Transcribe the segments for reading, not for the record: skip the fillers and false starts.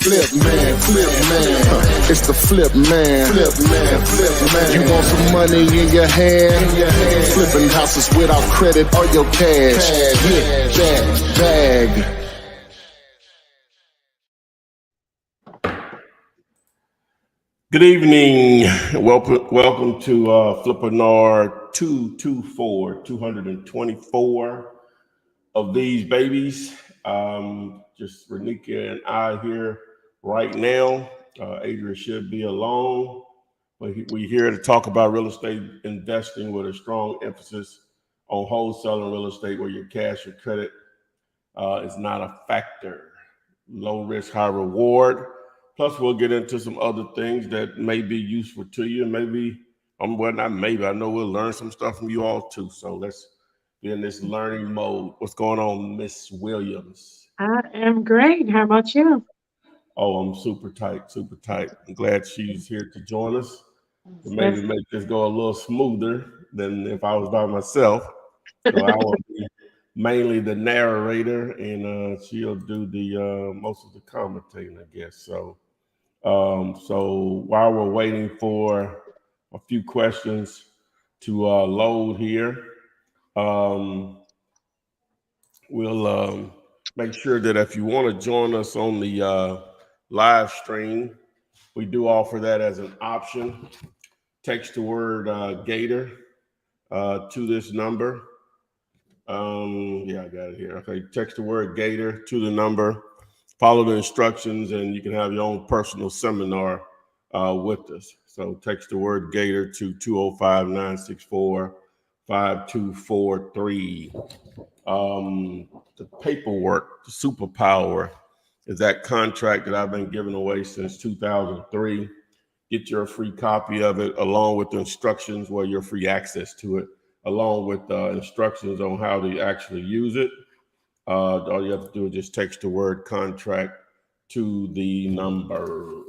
It's the flip man. You want some money in your hand? Flipping houses without credit or your cash. Get that bag. Good evening. Welcome to Fippinar 224 of these babies. Just Renika and I here right now. Adrian should be alone, but we're here to talk about real estate investing with a strong emphasis on wholesaling real estate where your cash or credit is not a factor. Low risk, high reward. Plus, we'll get into some other things that may be useful to you. Maybe, well, not maybe, I know we'll learn some stuff from you all too. So let's be in this learning mode. What's going on, Miss Williams? I am great. How about you? Oh, I'm super tight. I'm glad she's here to join us. To maybe make this go a little smoother than if I was by myself. So I will be mainly the narrator, and she'll do the most of the commentating, I guess. So while we're waiting for a few questions to load here, we'll make sure that if you want to join us on the live stream, we do offer that as an option. Text the word Gator to this number. Yeah, I got it here. Okay, text the word Gator to the number. Follow the instructions, and you can have your own personal seminar with us. So text the word Gator to 205-964-5243. The paperwork, the superpower, is that contract that I've been giving away since 2003. Get your free copy of it along with the instructions, where your free access to it, along with instructions on how to actually use it. All you have to do is just text the word contract to the number.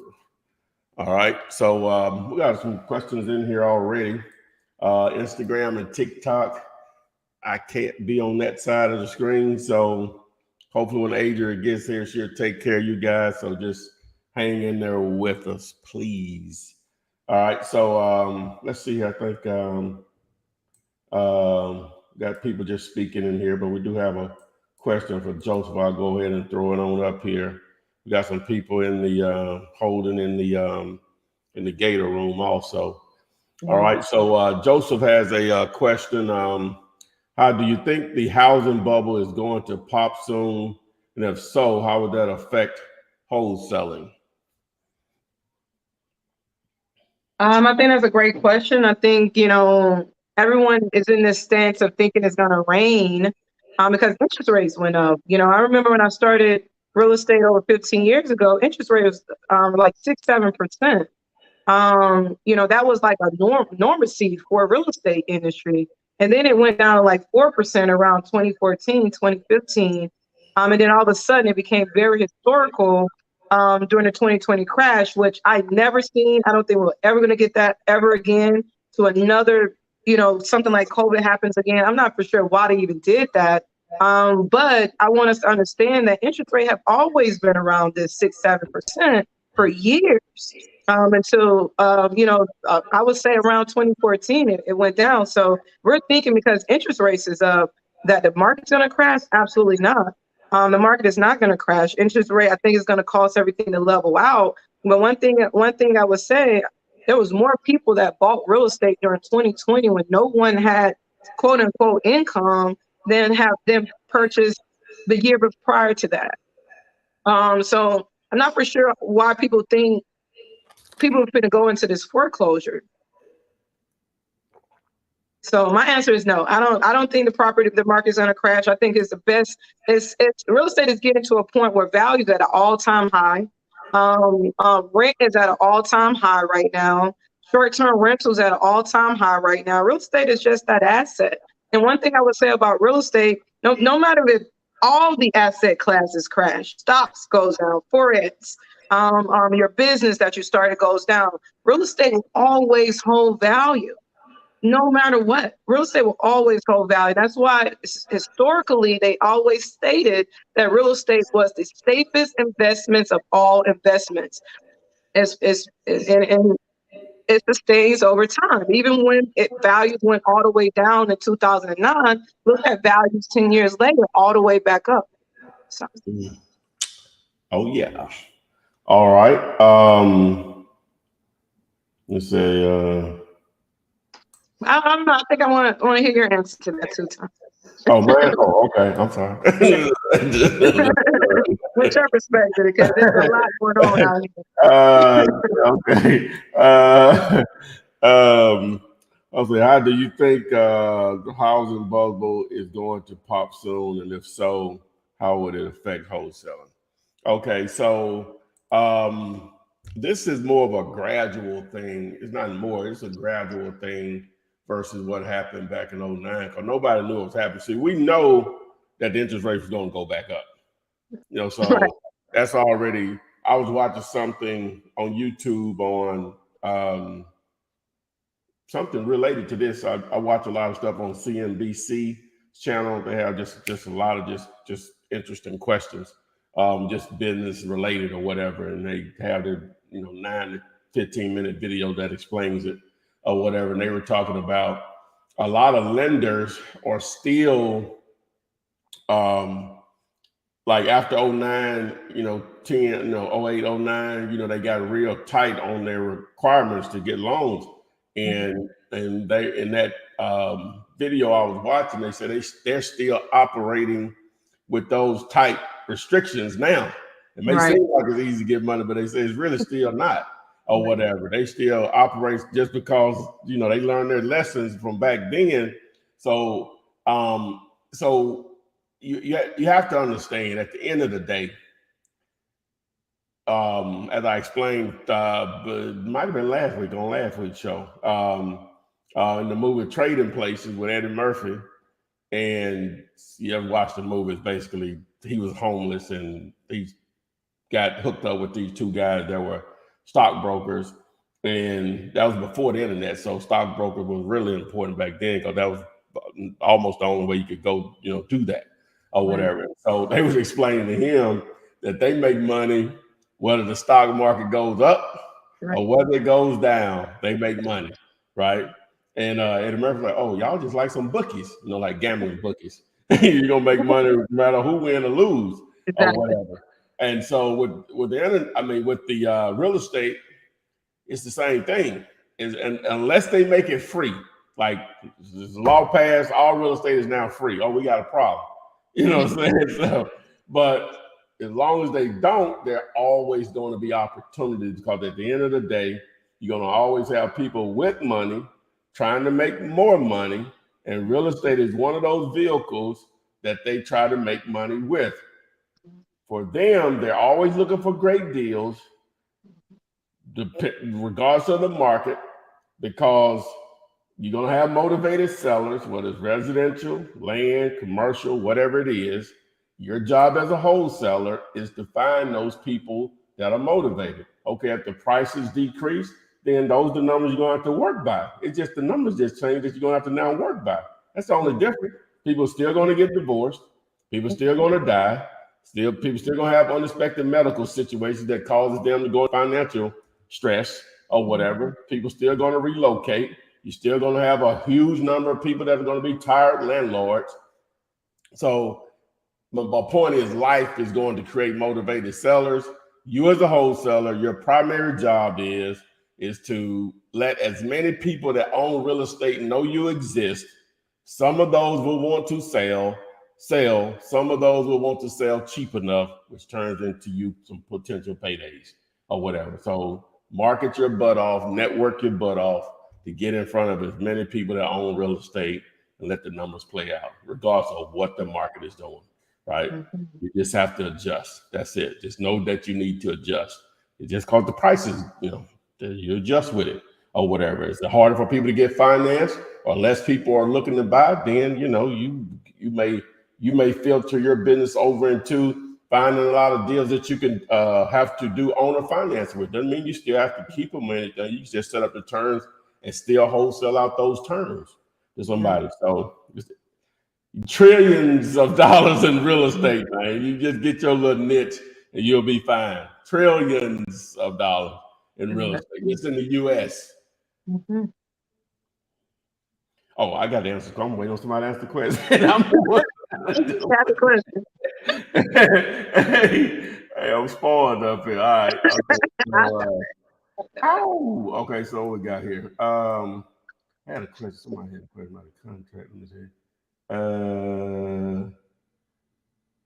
All right, so we got some questions in here already. Instagram and TikTok, I can't be on that side of the screen, so hopefully when Adrian gets here, she'll take care of you guys, so just hang in there with us, please. All right, so let's see, I think got people just speaking in here, but we do have a question for Joseph. I'll go ahead and throw it on up here. We got some people in the holding in the Gator room also. All right, so Joseph has a question. How do you think the housing bubble is going to pop soon? And if so, how would that affect wholesaling? I think that's a great question. I think, everyone is in this stance of thinking it's going to rain because interest rates went up. I remember when I started real estate over 15 years ago, interest rate was like 6-7%. That was like a normacy for real estate industry. And then it went down to like 4% around 2014, 2015. And then all of a sudden it became very historical during the 2020 crash, which I'd never seen. I don't think we're ever going to get that ever again to another, something like COVID happens again. I'm not for sure why they even did that. But I want us to understand that interest rate have always been around this 6-7% for years. Until, I would say around 2014, it went down. So we're thinking because interest rates is up that the market's going to crash. Absolutely not. The market is not going to crash. Interest rate, I think, is going to cause everything to level out. But one thing I would say, there was more people that bought real estate during 2020 when no one had quote unquote income than have them purchased the year prior to that. So I'm not for sure why people think people are going to go into this foreclosure. So my answer is no. I don't think the market is going to crash. I think it's the best. It's real estate is getting to a point where value is at an all-time high. Rent is at an all-time high right now. Short-term rentals at an all-time high right now. Real estate is just that asset. And one thing I would say about real estate, no matter if all the asset classes crash, stocks goes down, forex, your business that you started goes down, real estate will always hold value. no matter what, real estate will always hold value. That's why historically they always stated that real estate was the safest investments of all investments. And it sustains over time. Even when values went all the way down in 2009, look at values 10 years later, all the way back up. So, Oh yeah. All right. Let's say I don't know. I think I want to hear your answer to that too, Tom. oh man. Oh, okay. I'm sorry. What's your perspective? Because there's a lot going on out here. Okay. I'll say, how do you think the housing bubble is going to pop soon? And if so, how would it affect wholesaling? Okay, so this is more of a gradual thing. It's not more, it's a gradual thing versus what happened back in '09. Because nobody knew what was happening. See, we know that the interest rate was going to go back up. So Right. that's already, I was watching something on YouTube on something related to this. I watch a lot of stuff on CNBC channel. They have just a lot of just interesting questions, just business related or whatever. And they have their 9 to 15-minute video that explains it or whatever. And they were talking about a lot of lenders are still like after '09, 10, '08, '09, they got real tight on their requirements to get loans. And they, in that video I was watching, they said they're still operating with those tight restrictions now. It may Right. seem like it's easy to get money, but they say it's really still not, or whatever. They still operate just because they learned their lessons from back then. So you have to understand at the end of the day, as I explained, it might have been last week's show, in the movie Trading Places with Eddie Murphy. And you ever watched the movie? It's basically he was homeless and he got hooked up with these two guys that were stockbrokers. And that was before the internet. So stockbroker was really important back then because that was almost the only way you could go, do that or whatever. Right. So they was explaining to him that they make money whether the stock market goes up or whether it goes down, they make money, right? And Eddie Murphy's like, oh, y'all just like some bookies, like gambling bookies. You're gonna make money no matter who win or lose or whatever. And so with the real estate, it's the same thing. And unless they make it free, like the law passed, all real estate is now free. Oh, we got a problem. You know what I'm saying? So, but as long as they don't, there are always going to be opportunities because at the end of the day, you're going to always have people with money trying to make more money. And real estate is one of those vehicles that they try to make money with. For them, they're always looking for great deals, regardless of the market, because you're going to have motivated sellers, whether it's residential, land, commercial, whatever it is. Your job as a wholesaler is to find those people that are motivated. Okay, if the prices decrease, then those are the numbers you're going to have to work by. It's just the numbers just change that you're going to have to now work by. That's the only difference. People are still going to get divorced. People are still going to die. People still going to have unexpected medical situations that causes them to go into financial stress or whatever. People still going to relocate. You're still going to have a huge number of people that are going to be tired landlords. So my point is life is going to create motivated sellers. You as a wholesaler, your primary job is to let as many people that own real estate know you exist. Some of those will want to sell. Some of those will want to sell cheap enough, which turns into you some potential paydays or whatever. So market your butt off, network your butt off to get in front of as many people that own real estate and let the numbers play out, regardless of what the market is doing. Right? Mm-hmm. You just have to adjust. That's it. Just know that you need to adjust. It's just cause the prices, you adjust with it or whatever. Is it harder for people to get financed or less people are looking to buy? Then, you may filter your business over into finding a lot of deals that you can have to do owner finance with. Doesn't mean you still have to keep them in it. You just set up the terms and still wholesale out those terms to somebody. So trillions of dollars in real estate, man. You just get your little niche and you'll be fine. Trillions of dollars in real estate. It's in the US. Mm-hmm. Oh, I got the answer. I'm waiting on somebody to ask the question. I'm the question. Hey, I'm spoiled up here. All right. Okay, so what we got here? I had a question. Somebody had a question about a contract. Let me see.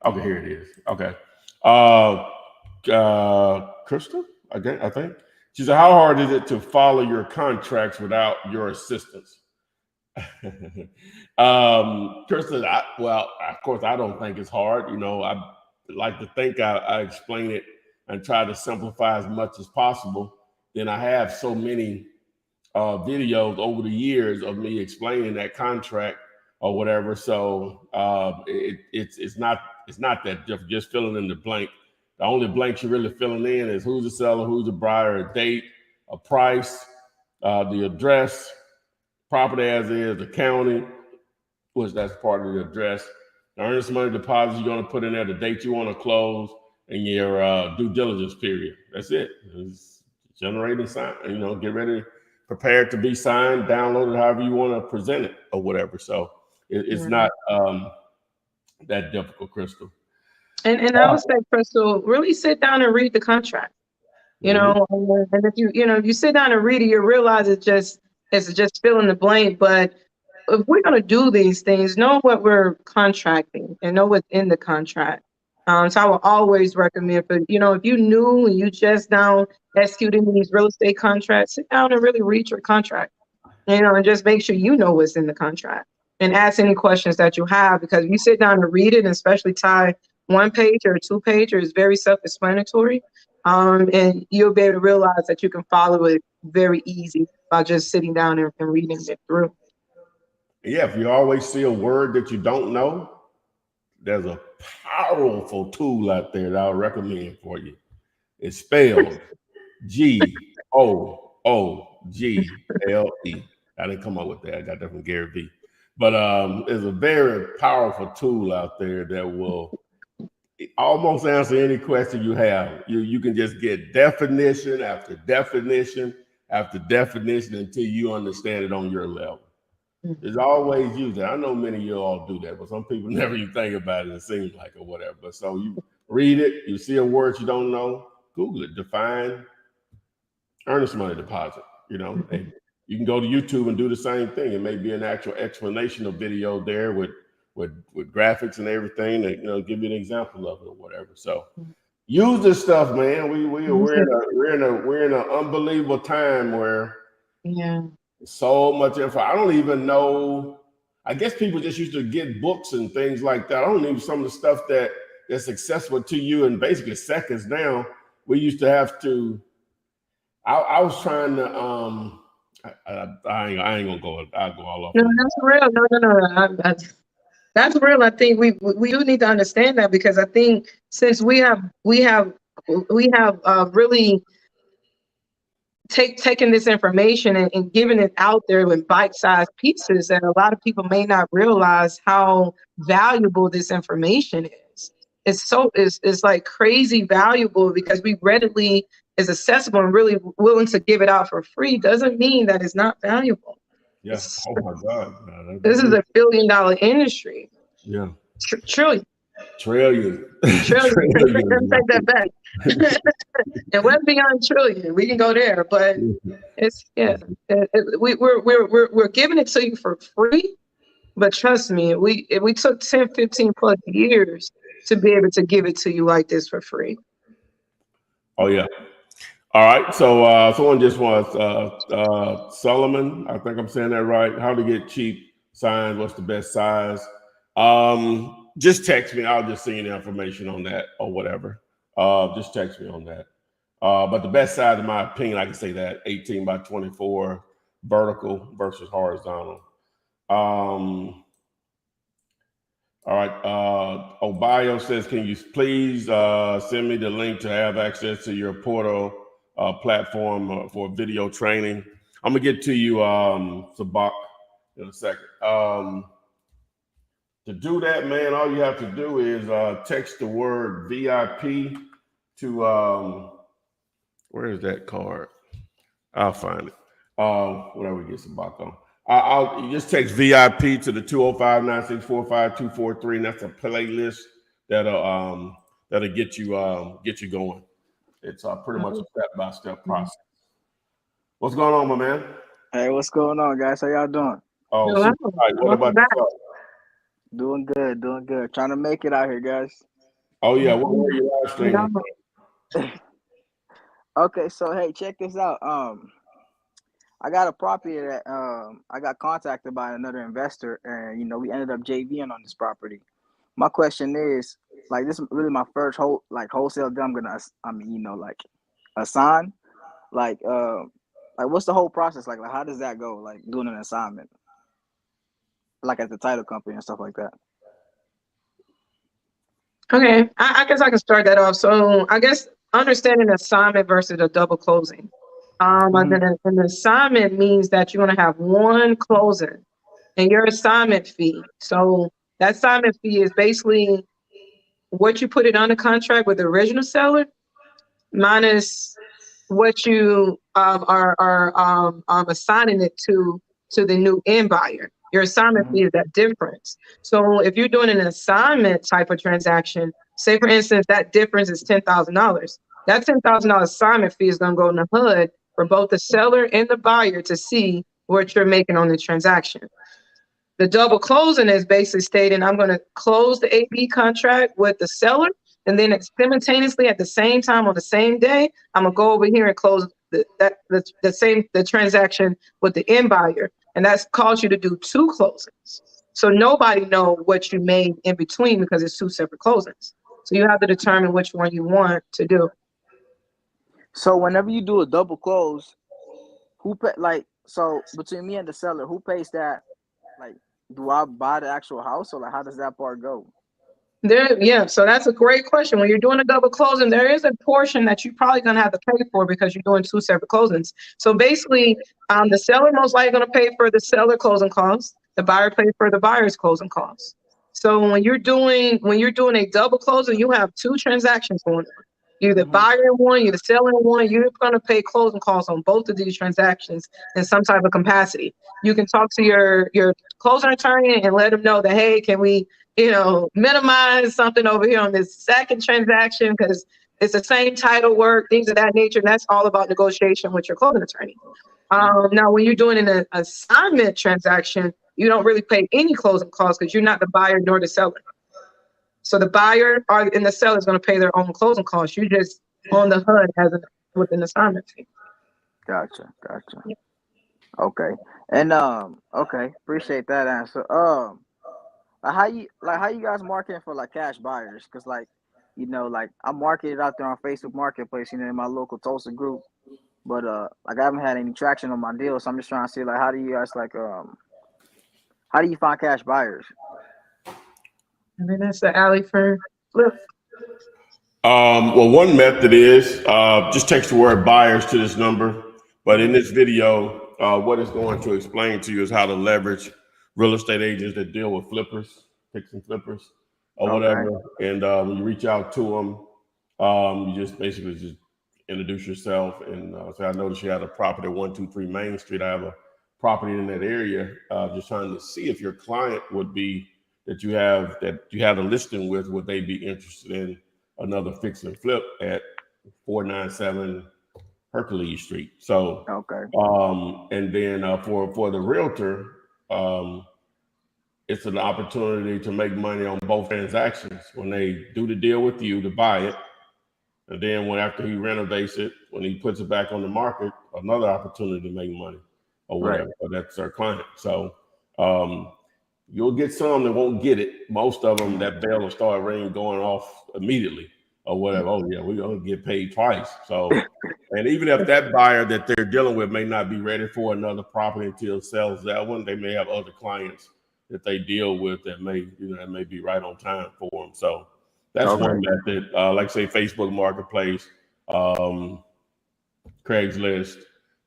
Okay, here it is. Okay. Krista, I think. She said, how hard is it to follow your contracts without your assistance? Krista, of course, I don't think it's hard. You know, I like to think I explain it and try to simplify as much as possible. Then I have so many videos over the years of me explaining that contract or whatever. So it's not that different. Just filling in the blank. The only blanks you're really filling in is who's the seller, who's the buyer, a date, a price, the address, property as is, the county, which that's part of the address. The earnest money deposit you're going to put in there, the date you want to close, and your due diligence period. That's it. It's generating, sign. You know, get ready, prepared to be signed, download it however you want to present it or whatever. So it's not that difficult, Crystal. And I would say, Crystal, really sit down and read the contract. You know, and if you sit down and read it, you realize it's just fill in the blank. But if we're gonna do these things, know what we're contracting and know what's in the contract. So I would always recommend if you knew and you just now executing these real estate contracts, sit down and really read your contract. And just make sure you know what's in the contract and ask any questions that you have, because if you sit down and read it, and especially tie one page or a 2-page, is very self-explanatory. And you'll be able to realize that you can follow it very easy by just sitting down and reading it through. Yeah, if you always see a word that you don't know, there's a powerful tool out there that I'll recommend for you. It's spelled GOOGLE. I didn't come up with that. I got that from Gary Vee. But there's a very powerful tool out there that will almost answer any question you have. You can just get definition after definition after definition until you understand it on your level. There's always use that. I know many of you all do that, but some people never even think about it, it seems like, or whatever. But so you read it, you see a word you don't know, Google it, define earnest money deposit. And you can go to YouTube and do the same thing. It may be an actual explanation of video there with graphics and everything that give you an example of it or whatever. So use this stuff, man. We're in an unbelievable time where so much info. I don't even know. I guess people just used to get books and things like that. I don't even some of the stuff that's accessible to you in basically seconds now. We used to have to. I was trying to. I ain't gonna go. I'll go all off. No, that's real. No. That's real. I think we do need to understand that, because I think since we have really taken this information and giving it out there in bite-sized pieces, that a lot of people may not realize how valuable this information is. It's like crazy valuable, because we readily is accessible and really willing to give it out for free doesn't mean that it's not valuable. Yeah. Oh my God. This is $1 billion industry. Yeah. Trillion. Trillion. Take that back. And what's beyond trillion? We can go there, but we're giving it to you for free. But trust me, we took 10, 15 plus years to be able to give it to you like this for free. Oh yeah. All right. So someone just wants Solomon. I think I'm saying that right. How to get cheap signs? What's the best size? Just text me. I'll just send you the information on that or whatever. Just text me on that. But the best size, in my opinion, I can say that 18 by 24 vertical versus horizontal. All right. Obayo says, can you please send me the link to have access to your portal platform for video training? I'm gonna get to you, Sabak, in a second. To do that, man, all you have to do is text the word VIP to where is that card? I'll find it. Whatever we get Sabak on. I'll just text VIP to the 205-964-5243, and that's a playlist that'll get you going. It's pretty much a step-by-step process. What's going on, my man? Hey, what's going on, guys? How y'all doing? Oh, super tight. What about yourself? Doing good. Trying to make it out here, guys. Oh yeah, what were you live streaming? Okay, so hey, check this out. I got a property that I got contacted by another investor, and we ended up JVing on this property. My question is, like, this is really my first wholesale deal I'm gonna assign. Like what's the whole process like how does that go, like doing an assignment, like at the title company and stuff like that? Okay, I guess I can start that off. So I guess understanding assignment versus a double closing. An assignment means that you're going to have one closing and your assignment fee. So that assignment fee is basically what you put it under contract with the original seller minus what you are assigning it to the new end buyer. Your assignment fee is that difference. So if you're doing an assignment type of transaction, say for instance, that difference is $10,000. That $10,000 assignment fee is going to go in the HUD for both the seller and the buyer to see what you're making on the transaction. The double closing is basically stating I'm going to close the AB contract with the seller, and then simultaneously at the same time on the same day, I'm gonna go over here and close the transaction with the end buyer, and that's caused you to do two closings. So nobody know what you made in between because it's two separate closings. So you have to determine which one you want to do. So whenever you do a double close, who pay, so between me and the seller, who pays that? Like, do I buy the actual house, or like how does that part go? So that's a great question. When you're doing a double closing, there is a portion that you're probably going to have to pay for because you're doing two separate closings. So basically, the seller most likely going to pay for the seller closing costs. The buyer pays for the buyer's closing costs. So when you're doing a double closing, you have two transactions going on. You're the buyer in one, you're the seller in one. You're going to pay closing costs on both of these transactions in some type of capacity. You can talk to your closing attorney and let them know that, hey, can we minimize something over here on this second transaction because it's the same title work, things of that nature. And that's all about negotiation with your closing attorney. Now, when you're doing an assignment transaction, you don't really pay any closing costs because you're not the buyer nor the seller. So the buyer and the seller is going to pay their own closing costs. You're just on the HUD with an assignment fee. Gotcha. Yeah. Okay. And okay, appreciate that answer. How you guys marketing for like cash buyers? Because I marketed out there on Facebook Marketplace, in my local Tulsa group, but I haven't had any traction on my deal. So I'm just trying to see how do you guys how do you find cash buyers? And then that's the alley for flip. Well, one method is just text the word buyers to this number. But in this video, what it's going to explain to you is how to leverage real estate agents that deal with flippers, fixing flippers or whatever. And when you reach out to them, you just basically introduce yourself and say, I noticed you had a property at 123 Main Street. I have a property in that area. Just trying to see if your client would be that you had a listing with, would they be interested in another fix and flip at 497 Hercules Street. So, and then for the realtor, it's an opportunity to make money on both transactions when they do the deal with you to buy it. And then after he renovates it, when he puts it back on the market, another opportunity to make money or whatever. Right. So that's our client. So you'll get some that won't get it. Most of them, that bell will start ringing, going off immediately or whatever. Oh yeah, we're gonna get paid twice. So, and even if that buyer that they're dealing with may not be ready for another property until it sells that one, they may have other clients that they deal with that may be right on time for them. So that's one method. Like say Facebook Marketplace, Craigslist.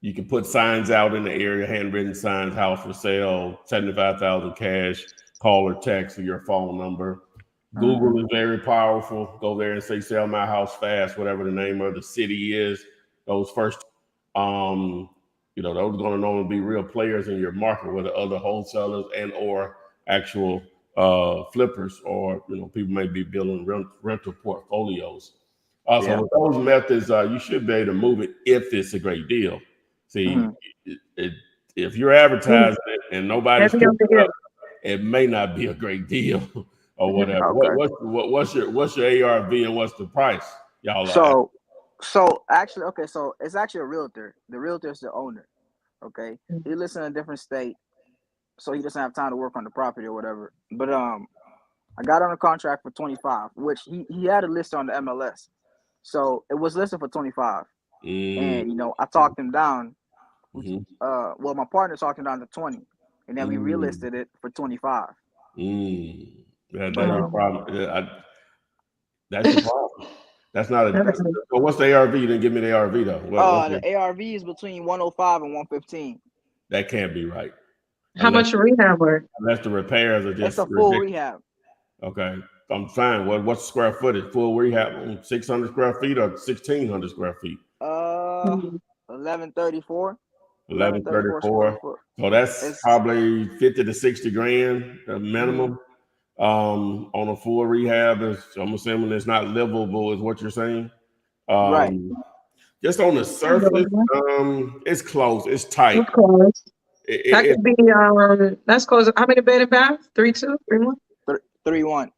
You can put signs out in the area, handwritten signs, house for sale, 75,000 cash, call or text or your phone number. Google is very powerful. Go there and say, sell my house fast, whatever the name of the city is. Those first, those are going to normally be real players in your market, whether other wholesalers and or actual flippers, or people may be building rental portfolios. So with those methods, you should be able to move it if it's a great deal. See, if you're advertising it and nobody's picking it up, it may not be a great deal or whatever. Okay. What's your ARV and what's the price, y'all? So actually, okay, so it's actually a realtor. The realtor is the owner. Okay, he lives in a different state, so he doesn't have time to work on the property or whatever. But I got on a contract for 25, which he had a list on the MLS, so it was listed for 25. And I talked him down. Well, my partner talked him down to 20, and then we relisted it for 25. That's your problem. That's your problem. That's not a. So what's the ARV? You didn't give me the ARV though. The ARV is between 105 and 115. That can't be right. How much rehab work? Unless the repairs are just. It's a full rehab. Okay, I'm fine. What's the square footage? Full rehab, 600 square feet or 1,600 square feet? 1134. 1134. So that's probably 50 to 60 grand minimum. On a full rehab, I'm assuming it's not livable, is what you're saying. Right. Just on the surface, it's close. It's tight. It's close. That could be that's close. How many bed and bath? 3-2, 3-1? 3-1.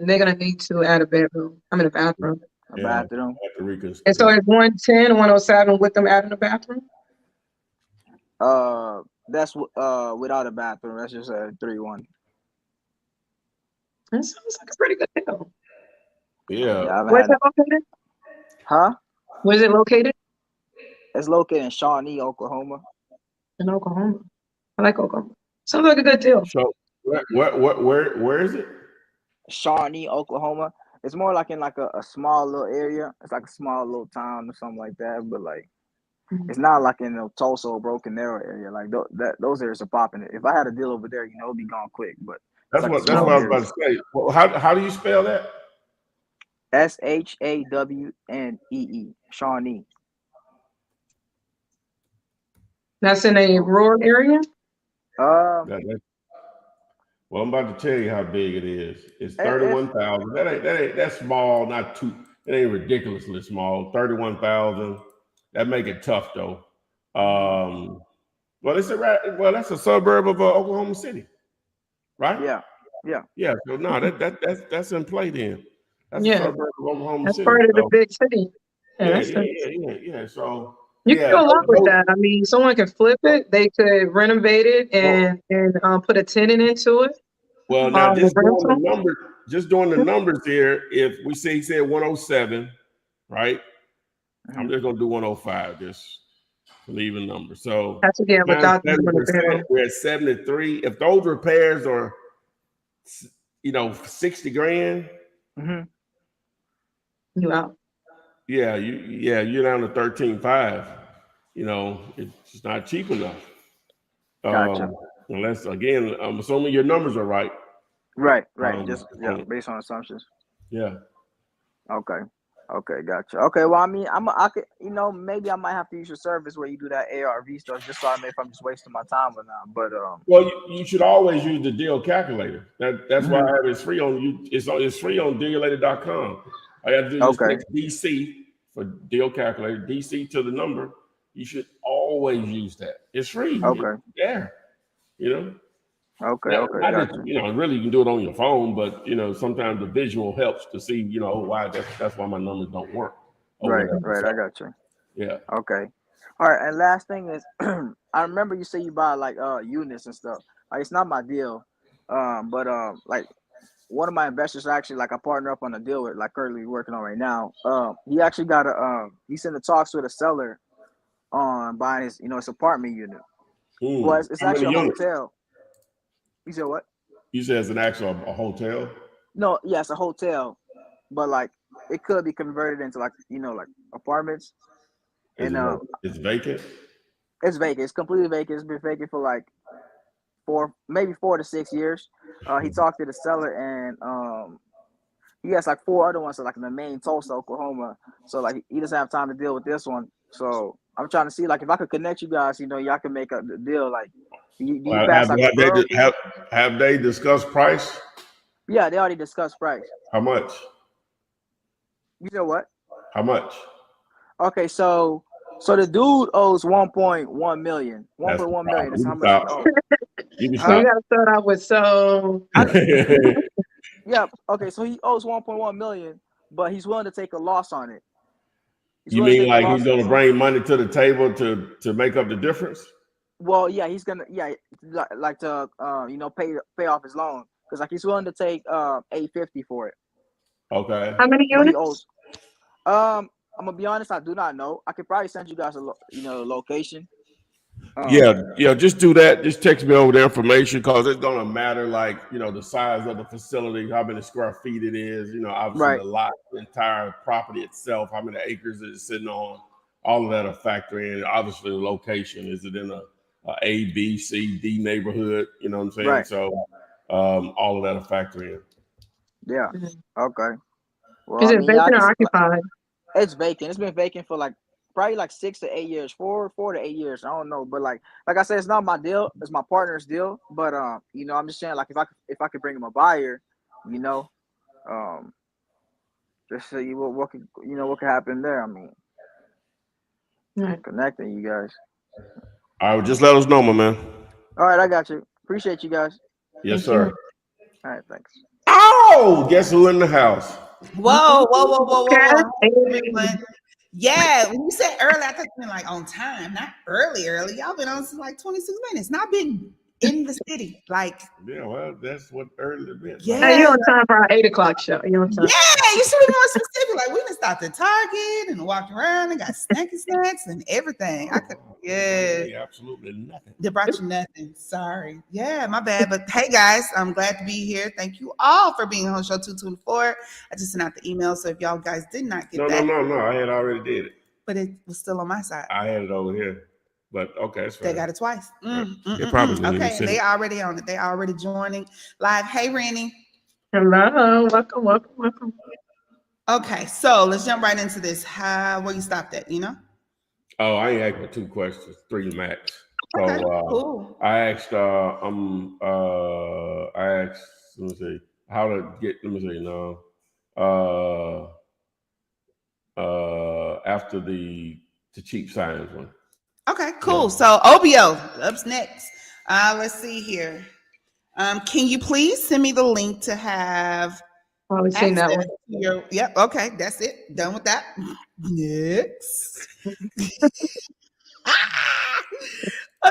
They're gonna need to add a bedroom. I mean a bathroom. A bathroom. And so it's 110, 107 with them adding a bathroom? That's without a bathroom. That's just a 3-1. That sounds like a pretty good deal. Yeah. Where's it located? Huh? Where's it located? It's located in Shawnee, Oklahoma. In Oklahoma. I like Oklahoma. Sounds like a good deal. So where is it? Shawnee, Oklahoma. It's more like in like a small little area. It's like a small little town or something like that. But like, it's not like in the Tulsa or Broken Arrow area. Like those areas are popping. It. If I had a deal over there, it'd be gone quick. But that's what I was about to say. Well, how do you spell that? SHAWNEE. Shawnee. That's in a rural area? Well, I'm about to tell you how big it is. It's 31,000. That's small, not too. It ain't ridiculously small. 31,000. That make it tough though. Well, that's a suburb of Oklahoma City, right? Yeah. So no, that's in play then. That's a suburb of Oklahoma City. That's part of the big city. Yeah. So you can do a lot with that. I mean, someone can flip it. They could renovate it and put a tenant into it. Well, now just doing the numbers here. If we say he said 107, right? I'm just gonna do 105. Just leave a number. So that's again without we're at 73. If those repairs are 60 grand, you out. Yeah, you're down to 13.5. It's not cheap enough. Gotcha. Unless, again, I'm assuming your numbers are right. Right. Based on assumptions. Yeah. Okay, gotcha. Okay, well, I mean, I could, maybe I might have to use your service where you do that ARV stuff, just so I know if I'm just wasting my time or not. But well, you should always use the deal calculator. That's why I have it free on you. It's free on dealcalator.com. I have to do this DC for deal calculator, DC to the number. You should always use that. It's free. Okay. Okay. Gotcha. Really you can do it on your phone, but sometimes the visual helps to see, why that's why my numbers don't work. Right. I got you. Yeah. Okay. All right. And last thing is, I remember you say you buy like units and stuff. Like it's not my deal, but like one of my investors actually, like I partner up on a deal with, like currently working on right now. He actually got he's in the talks with a seller on buying his, his apartment unit. Well, it's actually a hotel. You said what? You said it's a hotel? No, yeah, it's a hotel, but like it could be converted into like like apartments. And It's vacant. it's vacant. It's completely vacant. It's been vacant for like maybe 4 to 6 years. He talked to the seller, and he has like 4 other ones, so like in the main Tulsa, Oklahoma. So like he doesn't have time to deal with this one. So I'm trying to see like if I could connect you guys, y'all can make a deal. Like, do you pass like referral fee? Have they discussed price? Yeah, they already discussed price. How much? You know what? How much? Okay, so the dude owes 1.1 million. That's the 1.1 million problem. is how much he owes. You can So you stop. gotta start out with Yeah, okay, so he owes 1.1 million, but he's willing to take a loss on it. You mean like he's going to bring money to the table to make up the difference? Well, yeah, he's gonna like to pay off his loan, because like he's willing to take $850 for it. Okay. how many But he units? owes I'm gonna be honest, I do not know. I could probably send you guys a location. Yeah, just do that. Just text me over the information, because it's gonna matter, like, the size of the facility, how many square feet it is, obviously Right. the lot, the entire property itself, how many acres it's sitting on, all of that will factor in. Obviously the location, is it in a B, C, D neighborhood? You know what I'm saying? Right. So all of that will factor in. Yeah. Okay. Well, Is I it mean, yeah, vacant or occupied? it's vacant. It's been vacant for like probably like 6 to 8 years, 4 to 8 years. I don't know, but like I said, it's not my deal. It's my partner's deal. But I'm just saying, like, if I could bring him a buyer, just see what could happen there. I mean, Right. connecting you guys. All right, just let us know, my man. All right, I got you. Appreciate you guys. Yes, Thank sir. you. All right, thanks. Oh, guess who in the house? Whoa, whoa, whoa, whoa, whoa, Okay. whoa. Hey, everyone. Yeah, when you said early, I thought you meant like on time, not early. Y'all been on since like 26 minutes. Not been in the city. Like, Yeah, well, that's what early meant. yeah. Hey, you're on time for our 8 o'clock show. You're on time. Yeah, you should be more specific. Like, we done stopped at Target and walked around and got snacky snacks and everything. I could, yeah. Absolutely nothing. They brought you nothing. Sorry. Yeah, my bad. But hey, guys, I'm glad to be here. Thank you all for being on show 224. I just sent out the email. So if y'all guys did not get that. No. I had already did it. But it was still on my side. I had it over here. But okay, it's fine. They got it twice. They probably Okay, and they already on it. They already joining live. Hey, Rennie. Hello. Welcome. Okay, so let's jump right into this. Where you stopped at, Oh, I ain't asked for 2 questions, 3 max. So Okay, cool. I asked let me see, how to get, after the cheap signs one. Okay, cool. Yeah. So OBO, up next. Let's see here. Can you please send me the link to have Probably seen that one. Yep, okay, that's it. Done with that. Next.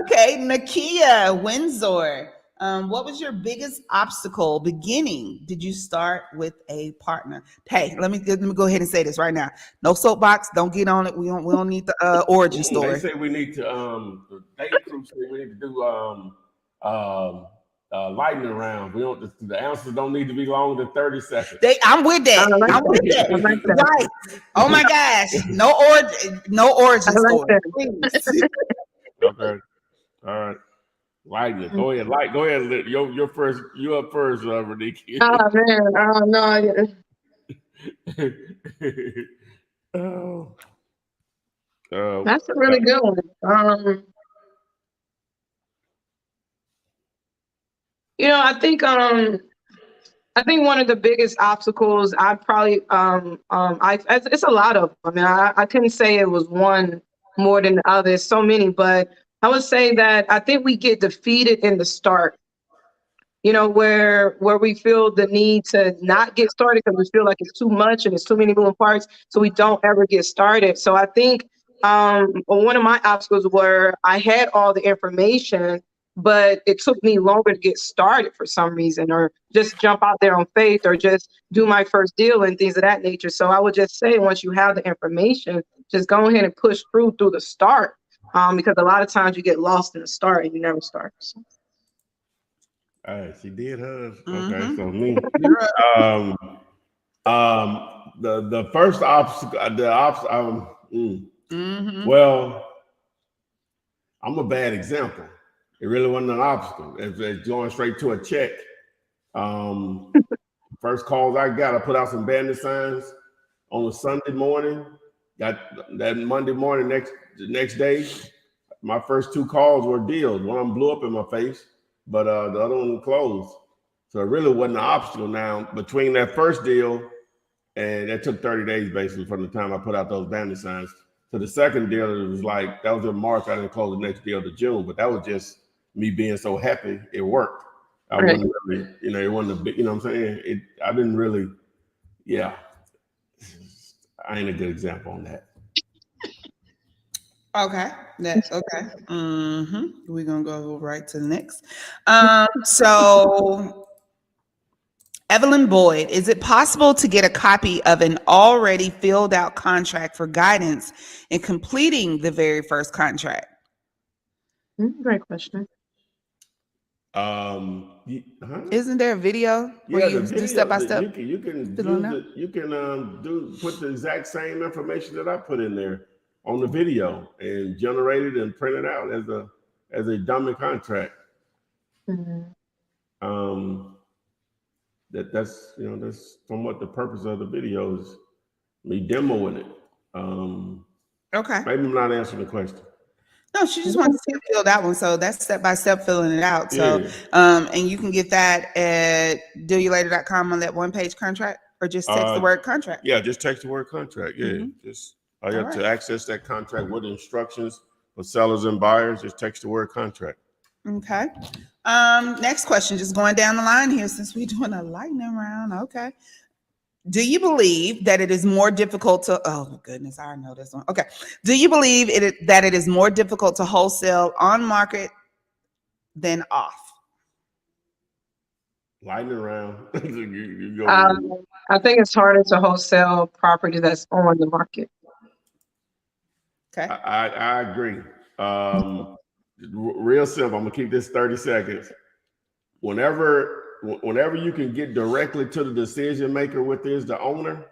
Okay, Nakia Windsor. What was your biggest obstacle beginning? Did you start with a partner? Hey, let me go ahead and say this right now. No soapbox. Don't get on it. We don't need the origin story. They say we need to the dating crew say we need to do lightning round. We don't. The answers don't need to be longer than 30 seconds. I'm with that. I'm with that. Right. Oh my gosh. No origin story. Please. Okay. All right. Lightning. Go ahead. Go ahead. You're first. You up first, Reniki. Oh man. Oh no. That's a really good one. I think one of the biggest obstacles I probably it's a lot of them. I mean, I couldn't say it was one more than the other. So many, but I would say that I think we get defeated in the start. Where we feel the need to not get started because we feel like it's too much and it's too many moving parts, so we don't ever get started. So I think one of my obstacles were I had all the information, but it took me longer to get started for some reason, or just jump out there on faith, or just do my first deal and things of that nature. So I would just say, once you have the information, just go ahead and push through the start, because a lot of times you get lost in the start and you never start. So. All right, she did hers. Okay, so me. The first obstacle, Well, I'm a bad example. It really wasn't an obstacle. It's going straight to a check. First calls I got, I put out some bandit signs on a Sunday morning. Got that Monday morning, the next day, my first 2 calls were deals. One of them blew up in my face, but the other one closed. So it really wasn't an obstacle. Now, between that first deal, and that took 30 days basically from the time I put out those bandit signs, to the second deal, it was like, that was in March. I didn't close the next deal to June, but that was just me being so happy it worked. I wasn't really, it wasn't a big, what I'm saying? I didn't really, I ain't a good example on that. Okay. Okay. We're gonna go right to the next. So Evelyn Boyd, is it possible to get a copy of an already filled out contract for guidance in completing the very first contract? Great question. Isn't there a video where you do step by step? You can put the exact same information that I put in there on the video and generate it and print it out as a dummy contract. That's somewhat the purpose of the video is me demoing it. Okay. Maybe I'm not answering the question. No, she just wants to see it filled out one. So that's step by step filling it out. So, and you can get that at dealyoulater.com on that 1-page contract, or just text the word contract. Yeah, just text the word contract. Yeah, just I have to access that contract with instructions for sellers and buyers. Just text the word contract. Okay. Next question, just going down the line here since we're doing a lightning round. Okay. Do you believe that it is more difficult to, oh goodness, I know this one. Okay. Do you believe that it is more difficult to wholesale on market than off? Lightning round. I think it's harder to wholesale property that's on the market. Okay. I agree. Real simple. I'm gonna keep this 30 seconds. Whenever you can get directly to the decision maker, which is the owner,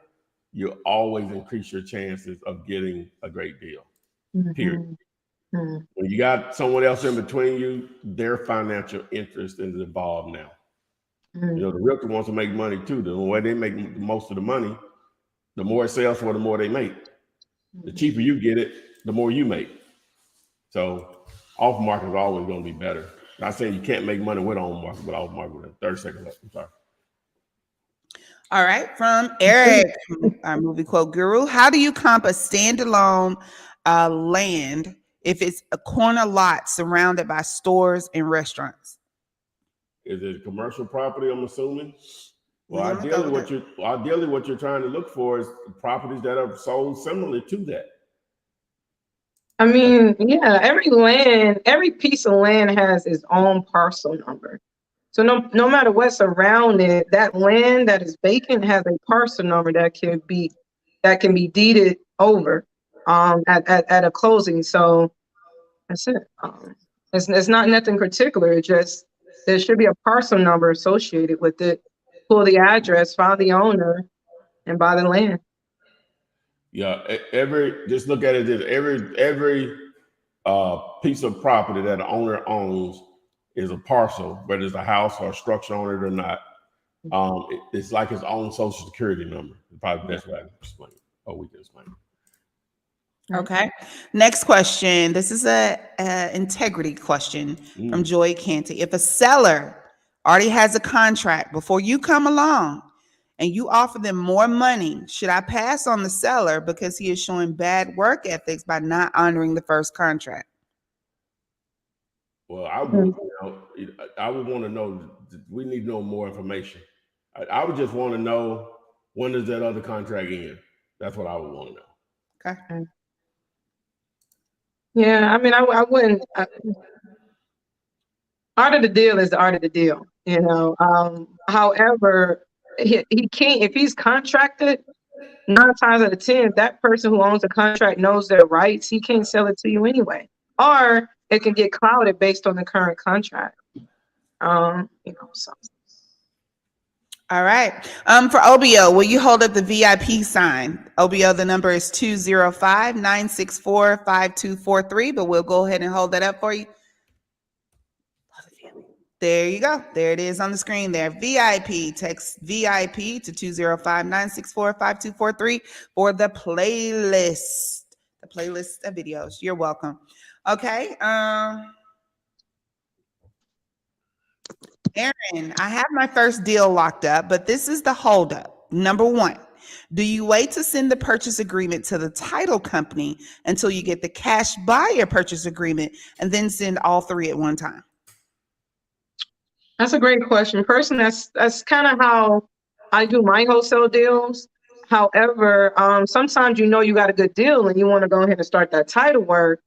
you always increase your chances of getting a great deal. Period. When you got someone else in between you, their financial interest is involved now. The realtor wants to make money too. The way they make most of the money, the more it sells for, the more they make. The cheaper you get it, the more you make. So off market is always going to be better. Not saying you can't make money with on market, but off market. 30 seconds left. I'm sorry. All right, from Eric, our movie quote guru. How do you comp a standalone land if it's a corner lot surrounded by stores and restaurants? Is it a commercial property, I'm assuming? Well, ideally what you're trying to look for is properties that are sold similarly to that. I mean, yeah, every piece of land has its own parcel number. So no matter what's around it, that land that is vacant has a parcel number that can be deeded over at a closing. So that's it. It's not nothing particular. It's just there should be a parcel number associated with it. Pull the address, find the owner, and buy the land. Yeah, just look at it as every piece of property that the owner owns is a parcel, whether it's a house or a structure on it or not. It's like its own social security number. Probably the best way I can explain it, or we can explain it. Okay. Next question. This is a integrity question from Joy Canty. If a seller already has a contract before you come along and you offer them more money, should I pass on the seller because he is showing bad work ethics by not honoring the first contract? Well, I would want to know. We need to know more information. I would just want to know, when does that other contract end? That's what I would want to know. Okay. Yeah, I mean, I wouldn't. Art of the deal is the art of the deal, However, he can't, if he's contracted, 9 times out of 10, that person who owns the contract knows their rights. He can't sell it to you anyway, or it can get clouded based on the current contract. So. All right. For OBO, will you hold up the VIP sign? OBO, the number is 205-964-5243, but we'll go ahead and hold that up for you. There you go. There it is on the screen there. VIP. Text VIP to 205-964-5243 for the playlist. The playlist of videos. You're welcome. Okay. Aaron, I have my first deal locked up, but this is the holdup. Number one, do you wait to send the purchase agreement to the title company until you get the cash buyer purchase agreement and then send all three at one time? That's a great question. Personally, that's kind of how I do my wholesale deals. However, sometimes you got a good deal and you want to go ahead and start that title work,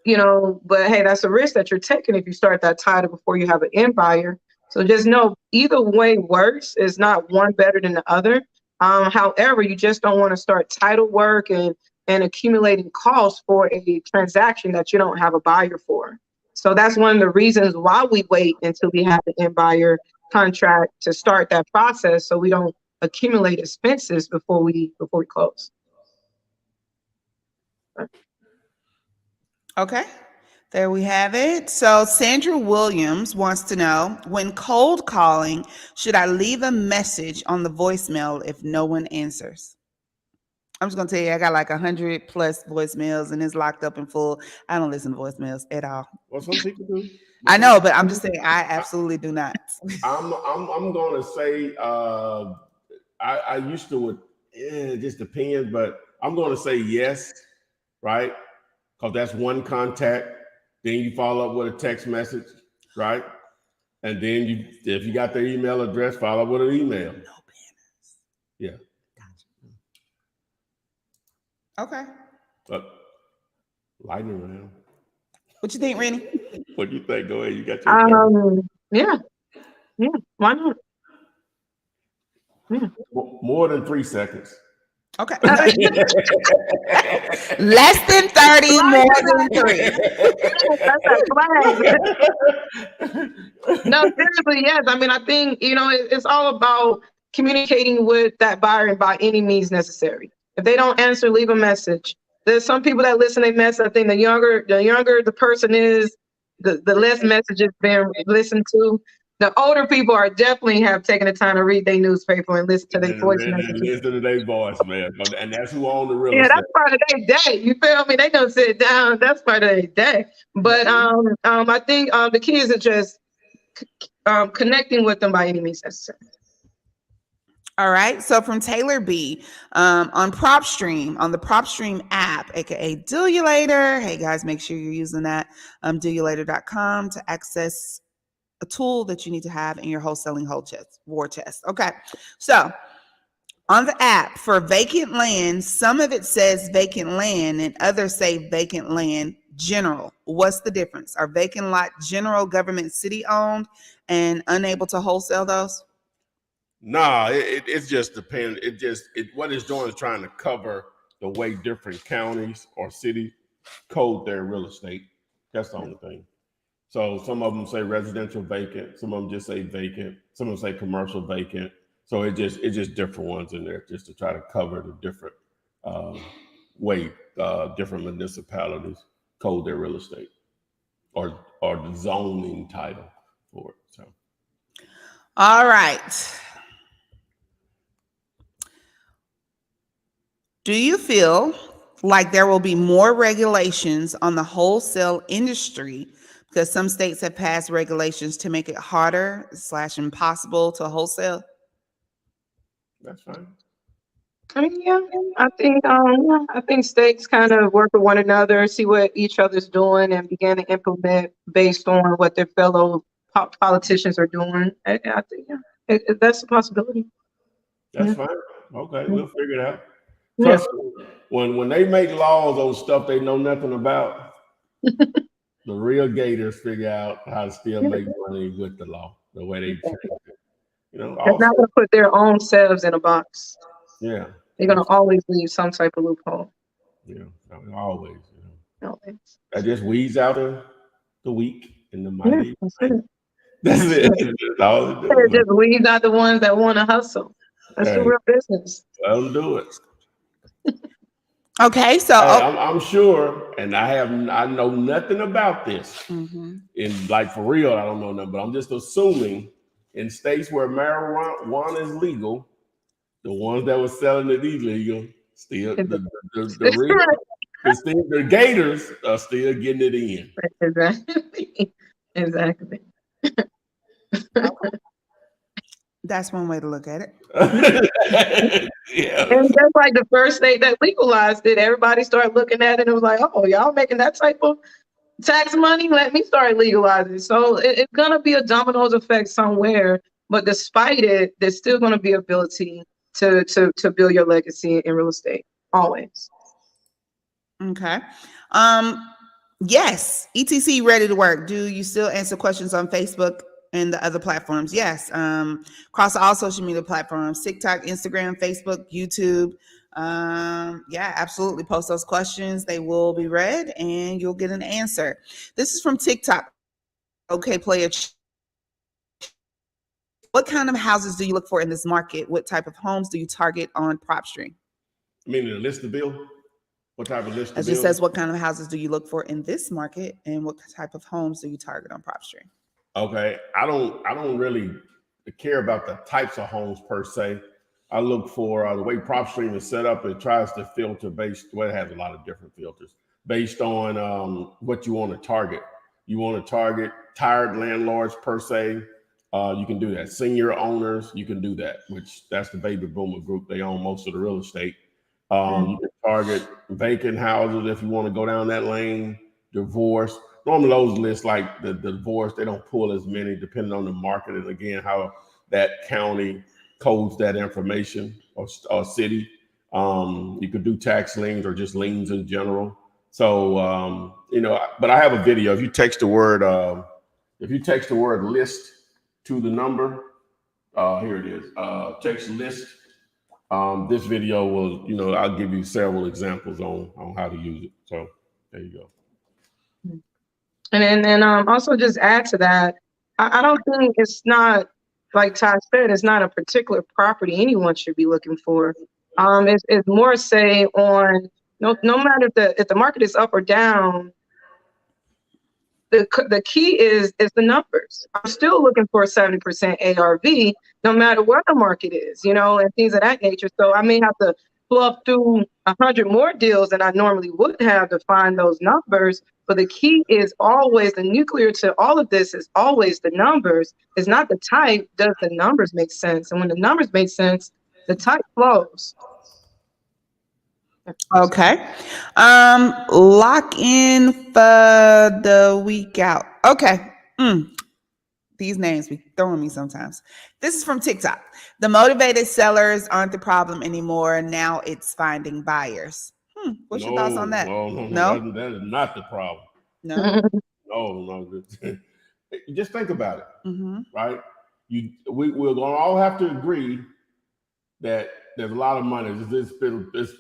but hey, that's a risk that you're taking if you start that title before you have an end buyer. So just know either way works. Is not one better than the other. However, you just don't want to start title work and accumulating costs for a transaction that you don't have a buyer for. So that's one of the reasons why we wait until we have the end buyer contract to start that process, so we don't accumulate expenses before we close. Okay, there we have it. So Sandra Williams wants to know, when cold calling, should I leave a message on the voicemail if no one answers? I'm just gonna tell you, I got like 100 plus voicemails and it's locked up and full. I don't listen to voicemails at all. Well, some people do. I know, but I'm just saying I absolutely do not. I'm gonna say I used to it just depends, but I'm gonna say yes, right? Because that's one contact. Then you follow up with a text message, right? And then if you got their email address, follow up with an email. No banners. Yeah. Okay. But lightning round. What you think, Rennie? What do you think? Go ahead. You got your Yeah. Why not? Yeah. More than 3 seconds. Okay. Less than 30, more than 3. No, seriously, yes. I mean, I think, it's all about communicating with that buyer by any means necessary. If they don't answer, leave a message. There's some people that listen, they message. I think the younger the person is, the less messages being listened to. The older people are definitely have taken the time to read their newspaper and listen to their voice messages. Listen to their voice, man. And that's who own the real Yeah, estate. that's part of their day. You feel me? They don't sit down. That's part of their day. But I think the key is just connecting with them by any means necessary. All right. So from Taylor B, on Propstream, on the Propstream app, aka Dealulator. Hey guys, make sure you're using that dealulator.com to access a tool that you need to have in your wholesaling war chest. Okay. So on the app for vacant land, some of it says vacant land and others say vacant land general. What's the difference? Are vacant lot general government city owned and unable to wholesale those? Nah, it just depends. What it's doing is trying to cover the way different counties or cities code their real estate. That's the only thing. So some of them say residential vacant, some of them just say vacant, some of them say commercial vacant. So it's just different ones in there just to try to cover the different way different municipalities code their real estate or the zoning title for it. So all right. Do you feel like there will be more regulations on the wholesale industry because some states have passed regulations to make it harder / impossible to wholesale? That's fine. I mean, yeah, I think states kind of work with one another, see what each other's doing, and begin to implement based on what their fellow politicians are doing. I think, that's a possibility. That's fine. Okay, we'll figure it out. Trust me, when they make laws on stuff they know nothing about, the real gators figure out how to still make money with the law, the way they change it. They're not going to put their own selves in a box. Yeah. They're going to always leave some type of loophole. Yeah, always. Always. That just weeds out the weak and the mighty. That's it. That's all they do, It man. just weeds out the ones that want to hustle. That's the Hey, real business. let them do it. Okay, so Hey, I'm sure, and I know nothing about this. In like for real, I don't know nothing, but I'm just assuming in states where marijuana is legal, the ones that were selling it illegal still the real the gators are still getting it in. Exactly. Exactly. that's one way to look at it. Yeah. And just like the first state that legalized it, everybody started looking at it and was like, oh, y'all making that type of tax money? Let me start legalizing. So it's going to be a dominoes effect somewhere. But despite it, there's still going to be ability to build your legacy in real estate, always. Okay. Yes, ETC ready to work. Do you still answer questions on Facebook and the other platforms? Yes. Across all social media platforms, TikTok, Instagram, Facebook, YouTube. Yeah, absolutely. Post those questions. They will be read and you'll get an answer. This is from TikTok. Okay, player. What kind of houses do you look for in this market? What type of homes do you target on Propstream? Meaning the list of bill? What type of list It of just bill? says, what kind of houses do you look for in this market, and what type of homes do you target on Propstream? Okay, I don't really care about the types of homes per se. I look for the way Propstream is set up. It tries to filter based. Well, it has a lot of different filters based on what you want to target. You want to target tired landlords per se. You can do that. Senior owners, you can do that. Which that's the baby boomer group. They own most of the real estate. You can target vacant houses if you want to go down that lane. Divorce. Normally those lists like the divorce, they don't pull as many depending on the market and again how that county codes that information or city. You could do tax liens or just liens in general. So but I have a video. If you text the word list to the number, here it is. Text list. This video will, I'll give you several examples on how to use it. So there you go. And then also just add to that, I don't think it's not, like Todd said, it's not a particular property anyone should be looking for. It's more say on no matter if the market is up or down, the key is the numbers. I'm still looking for a 70% ARV, no matter where the market is, and things of that nature. So I may have to fluff through 100 more deals than I normally would have to find those numbers. But the key is always the nuclear to all of this is always the numbers. It's not the type. Does the numbers make sense? And when the numbers make sense, the type flows. Okay. Lock in for the week out. Okay. These names be throwing me sometimes. This is from TikTok. The motivated sellers aren't the problem anymore. Now it's finding buyers. What's your thoughts on that? No, that is not the problem. No. No. Just think about it, right? We're gonna all have to agree that there's a lot of money. There's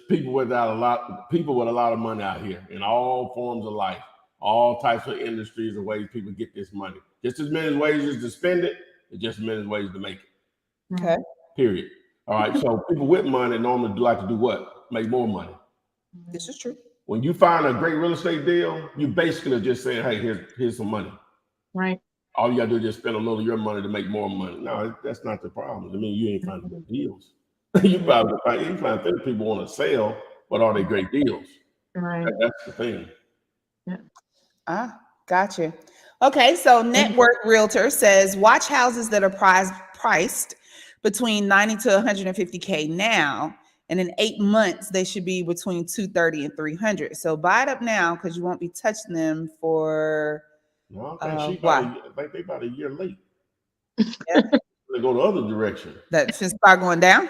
people with a lot of money out here in all forms of life, all types of industries and ways people get this money. Just as many ways as to spend it, and just as many ways to make it. Okay. Period. All right. So people with money normally like to do what? Make more money. This is true. When you find a great real estate deal, you basically are just saying, hey, here's some money. Right. All you gotta do is just spend a little of your money to make more money. No, that's not the problem. I mean, you ain't finding good deals. You find 50 people want to sell, but are they great deals? Right. That's the thing. Yeah. Gotcha. Okay, so Network Realtor says watch houses that are priced between 90 to 150K now, and in 8 months they should be between 230 and 300. So buy it up now because you won't be touching them for. No, I think they about a year late. Yeah. They go the other direction. That should start going down.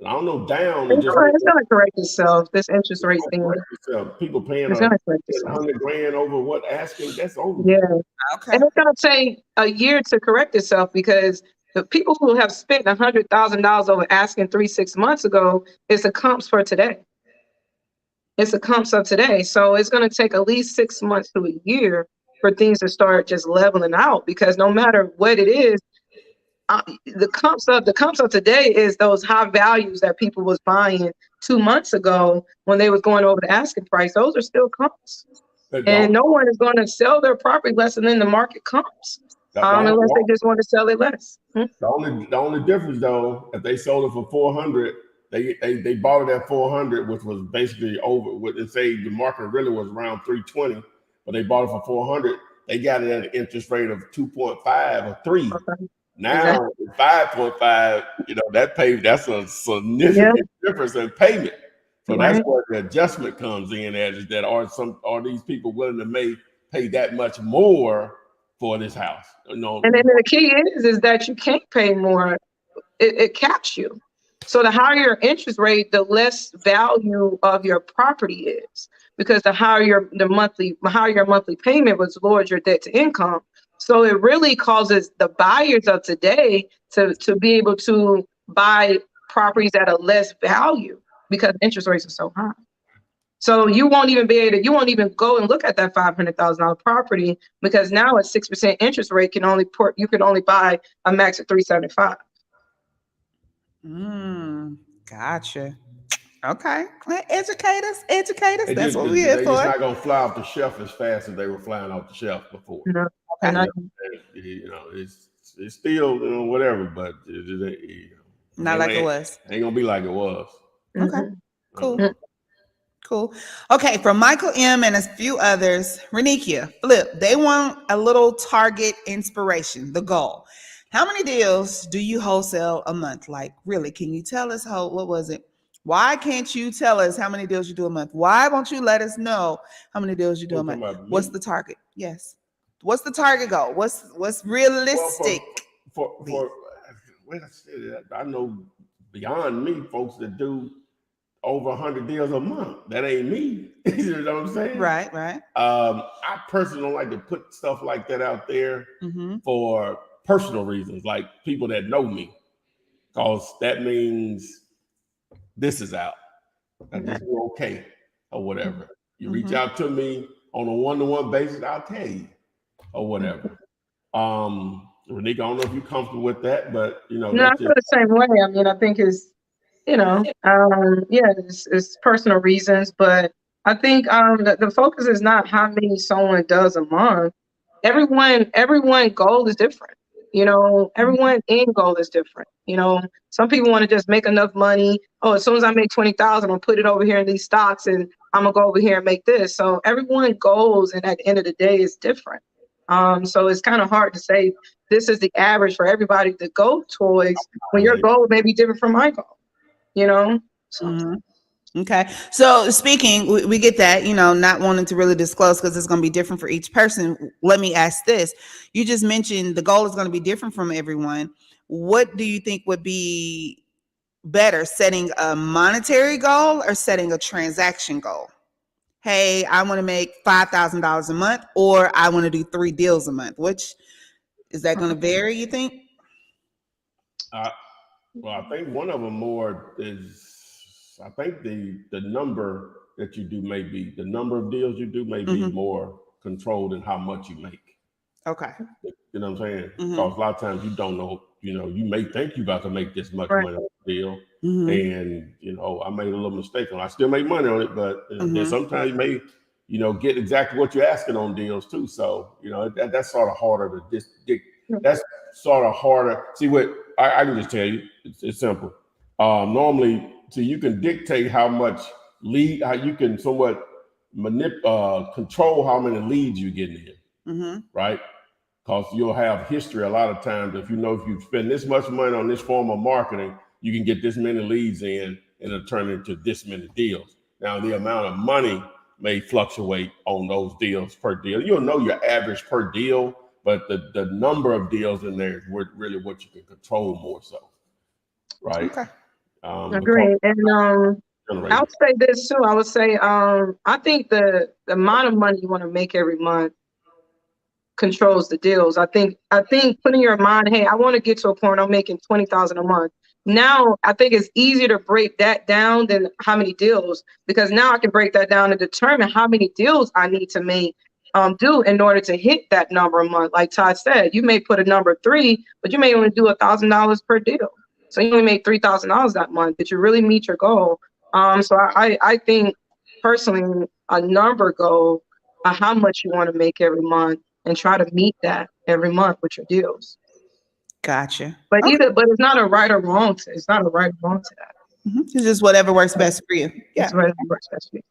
I don't know down. It's gonna correct itself. This interest rate thing. People paying It's gonna correct itself. $100,000 over what asking. That's over. Yeah. Okay. And it's gonna take a year to correct itself because the people who have spent $100,000 over asking 6 months ago is the comps for today. It's the comps of today. So it's gonna take at least 6 months to a year for things to start just leveling out, because no matter what it is, the comps of today is those high values that people was buying 2 months ago when they was going over the asking price. Those are still comps, and no one is going to sell their property less than the market comps, unless they just want to sell it less. The only difference though, if they sold it for 400, they bought it at 400, which was basically over. What they say the market really was around 320, but they bought it for 400. They got it at an interest rate of 2.5 or 3. Okay. Now 5.5, that's a significant difference in payment. So that's where the adjustment comes in, is that are these people willing to pay that much more for this house? And then the key is that you can't pay more. It caps you. So the higher your interest rate, the less value of your property is, because the higher your monthly payment was lowered your debt to income. So it really causes the buyers of today to be able to buy properties at a less value because interest rates are so high. So you won't even go and look at that $500,000 property, because now at 6% interest rate you can only buy a max of $375. Gotcha. Okay. Educate us. That's what we're here for. They're just not gonna fly off the shelf as fast as they were flying off the shelf before. No. Okay. It's still whatever, but not like it was. Ain't gonna be like it was. Okay. Cool. Okay, from Michael M. and a few others, Renikia, Flip, they want a little target inspiration, the goal. How many deals do you wholesale a month? Like, really, can you tell us what was it? Why can't you tell us how many deals you do a month? Why won't you let us know how many deals you do a month? What's the target? Yes. What's the target goal? What's realistic? I know beyond me, folks that do over 100 deals a month. That ain't me. You know what I'm saying? Right. I personally don't like to put stuff like that out there for personal reasons, like people that know me, because that means this is out. This is okay or whatever. You reach out to me on a one-to-one basis, I'll tell you or whatever. Renika, I don't know if you're comfortable with that, but No, I feel the same way. I mean, I think it's it's personal reasons, but I think the focus is not how many someone does a month. Everyone goal is different. Everyone end goal is different. Some people want to just make enough money. Oh, as soon as I make 20,000, I'll put it over here in these stocks, and I'm gonna go over here and make this. So everyone goals, and at the end of the day, is different. So it's kind of hard to say this is the average for everybody to go towards when your goal may be different from my goal. So. Okay. So speaking, we get that, not wanting to really disclose because it's going to be different for each person. Let me ask this. You just mentioned the goal is going to be different from everyone. What do you think would be better, setting a monetary goal or setting a transaction goal? Hey, I want to make $5,000 a month, or I want to do 3 deals a month. Which is that going to vary, you think? Well, I think one of them more is, I think the number that you do the number of deals you do may be more controlled in how much you make. Okay. You know what I'm saying? Because a lot of times you don't know, you may think you're about to make this much money on a deal. And, I made a little mistake on it. I still make money on it, but then sometimes you may, get exactly what you're asking on deals too. So, that's sort of harder to that's sort of harder. See, what I can just tell you, it's simple. Normally, so you can dictate how you can somewhat control how many leads you get in, right? Because you'll have history a lot of times. If you spend this much money on this form of marketing, you can get this many leads in, and it'll turn into this many deals. Now, the amount of money may fluctuate on those deals per deal. You'll know your average per deal, but the number of deals in there is really what you can control more so, right? Okay. Agree. And I would say this too. I would say I think the amount of money you want to make every month controls the deals. I think putting your mind, hey, I want to get to a point I'm making 20,000 a month. Now I think it's easier to break that down than how many deals, because now I can break that down and determine how many deals I need to make do in order to hit that number a month. Like Todd said, you may put a number 3, but you may only do $1,000 per deal. So you only made $3,000 that month. Did you really meet your goal? So I think personally a number goal, how much you want to make every month, and try to meet that every month with your deals. Gotcha. But Okay. but it's not a right or wrong to it's not a right or wrong to that. It's just whatever works best for you. Yeah. It's whatever works best for you.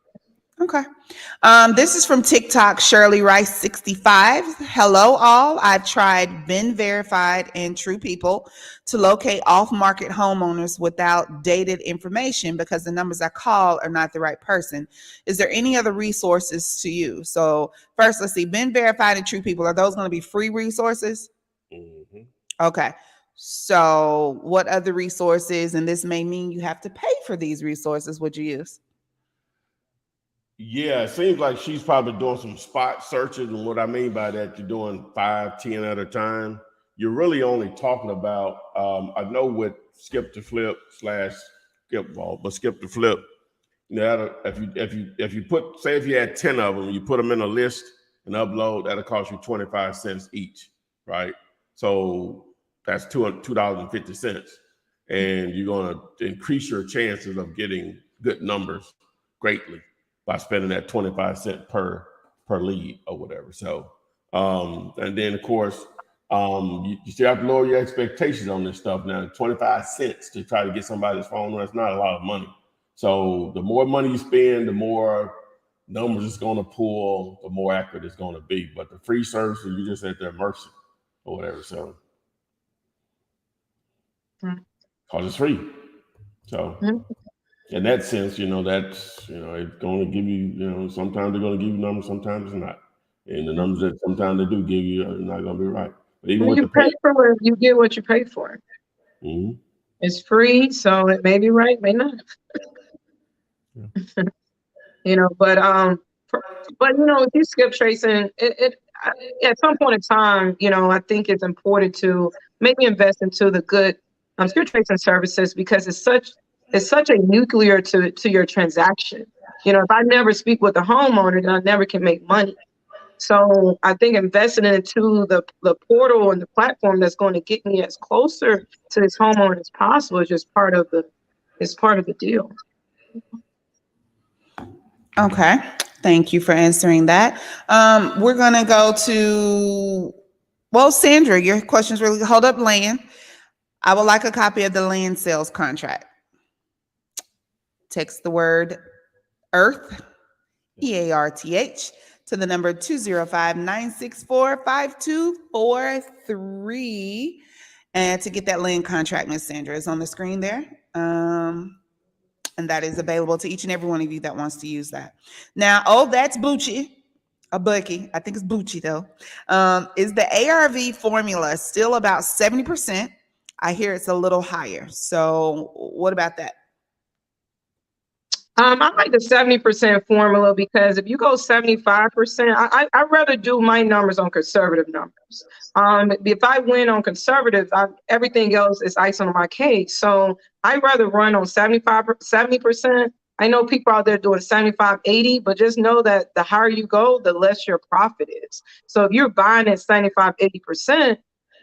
Okay. This is from TikTok, Shirley Rice 65. Hello, all. I've tried Been Verified and True People to locate off-market homeowners without dated information because the numbers I call are not the right person. Is there any other resources to use? So first, let's see. Been Verified and True People, are those going to be free resources? Mm-hmm. Okay. So what other resources, and this may mean you have to pay for these resources, would you use? Yeah, it seems like she's probably doing some spot searches. And what I mean by that, you're doing 5, 10 at a time. You're really only talking about, I know with skip to flip / skip ball, but skip to flip, you know, if you put, say if you had 10 of them, you put them in a list and upload, that'll cost you 25 cents each, right? So that's $2.50. And you're going to increase your chances of getting good numbers greatly by spending that 25 cents per lead or whatever. So, and then of course, you still have to lower your expectations on this stuff. Now, 25 cents to try to get somebody's phone number, that's not a lot of money. So the more money you spend, the more numbers it's going to pull, the more accurate it's going to be. But the free service, you just at their mercy or whatever. So, because it's free. So, in that sense, you know, that's, you know, it's going to give you, you know, sometimes they're going to give you numbers, sometimes it's not. And the numbers that sometimes they do give you are not going to be right. But even with You the pay for it, you get what you pay for. Mm-hmm. It's free, so it may be right, may not. Yeah. You know, but you know, if you skip tracing, it at some point in time, you know, I think it's important to maybe invest into the good skip tracing services, because it's such a nuclear to your transaction. You know, if I never speak with a homeowner, then I never can make money. So I think investing into the portal and the platform that's going to get me as closer to this homeowner as possible is just part of the deal. Okay. Thank you for answering that. We're going to go to, well, Sandra, your question's really, hold up, land. I would like a copy of the land sales contract. Text the word earth, EARTH, to the number 205-964-5243. And to get that land contract, Ms. Sandra, is on the screen there. And that is available to each and every one of you that wants to use that. Now, that's Bucci, a Bucky. I think it's Bucci though. Is the ARV formula still about 70%? I hear it's a little higher. So what about that? I like the 70% formula, because if you go 75%, I'd rather do my numbers on conservative numbers. If I win on conservative, everything else is icing on my cake. So I'd rather run on 70%. I know people out there doing 75, 80, but just know that the higher you go, the less your profit is. So if you're buying at 75, 80%,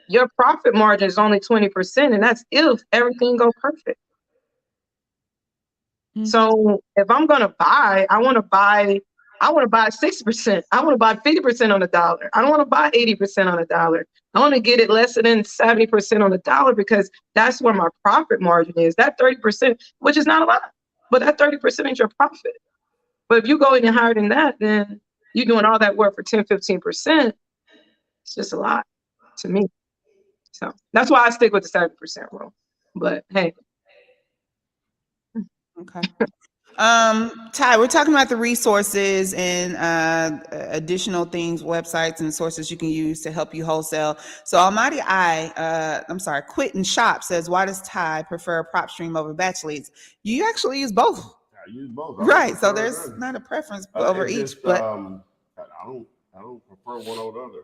your profit margin is only 20%, and that's if everything go perfect. So if I'm gonna buy, I want to buy 60%. I want to buy 50% on the dollar. I don't want to buy 80% on the dollar. I want to get it less than 70% on the dollar, because that's where my profit margin is. That 30%, which is not a lot, but that 30% is your profit. But if you go any higher than that, then you're doing all that work for 10, 15%. It's just a lot to me. So that's why I stick with the 70% rule. But hey. Okay. Ty, we're talking about the resources and additional things, websites and sources you can use to help you wholesale. So Quit and Shop says, why does Ty prefer Propstream over batch leads? You actually use both. I use both. Right. So there's not a preference over each, just, but I don't prefer one over the other.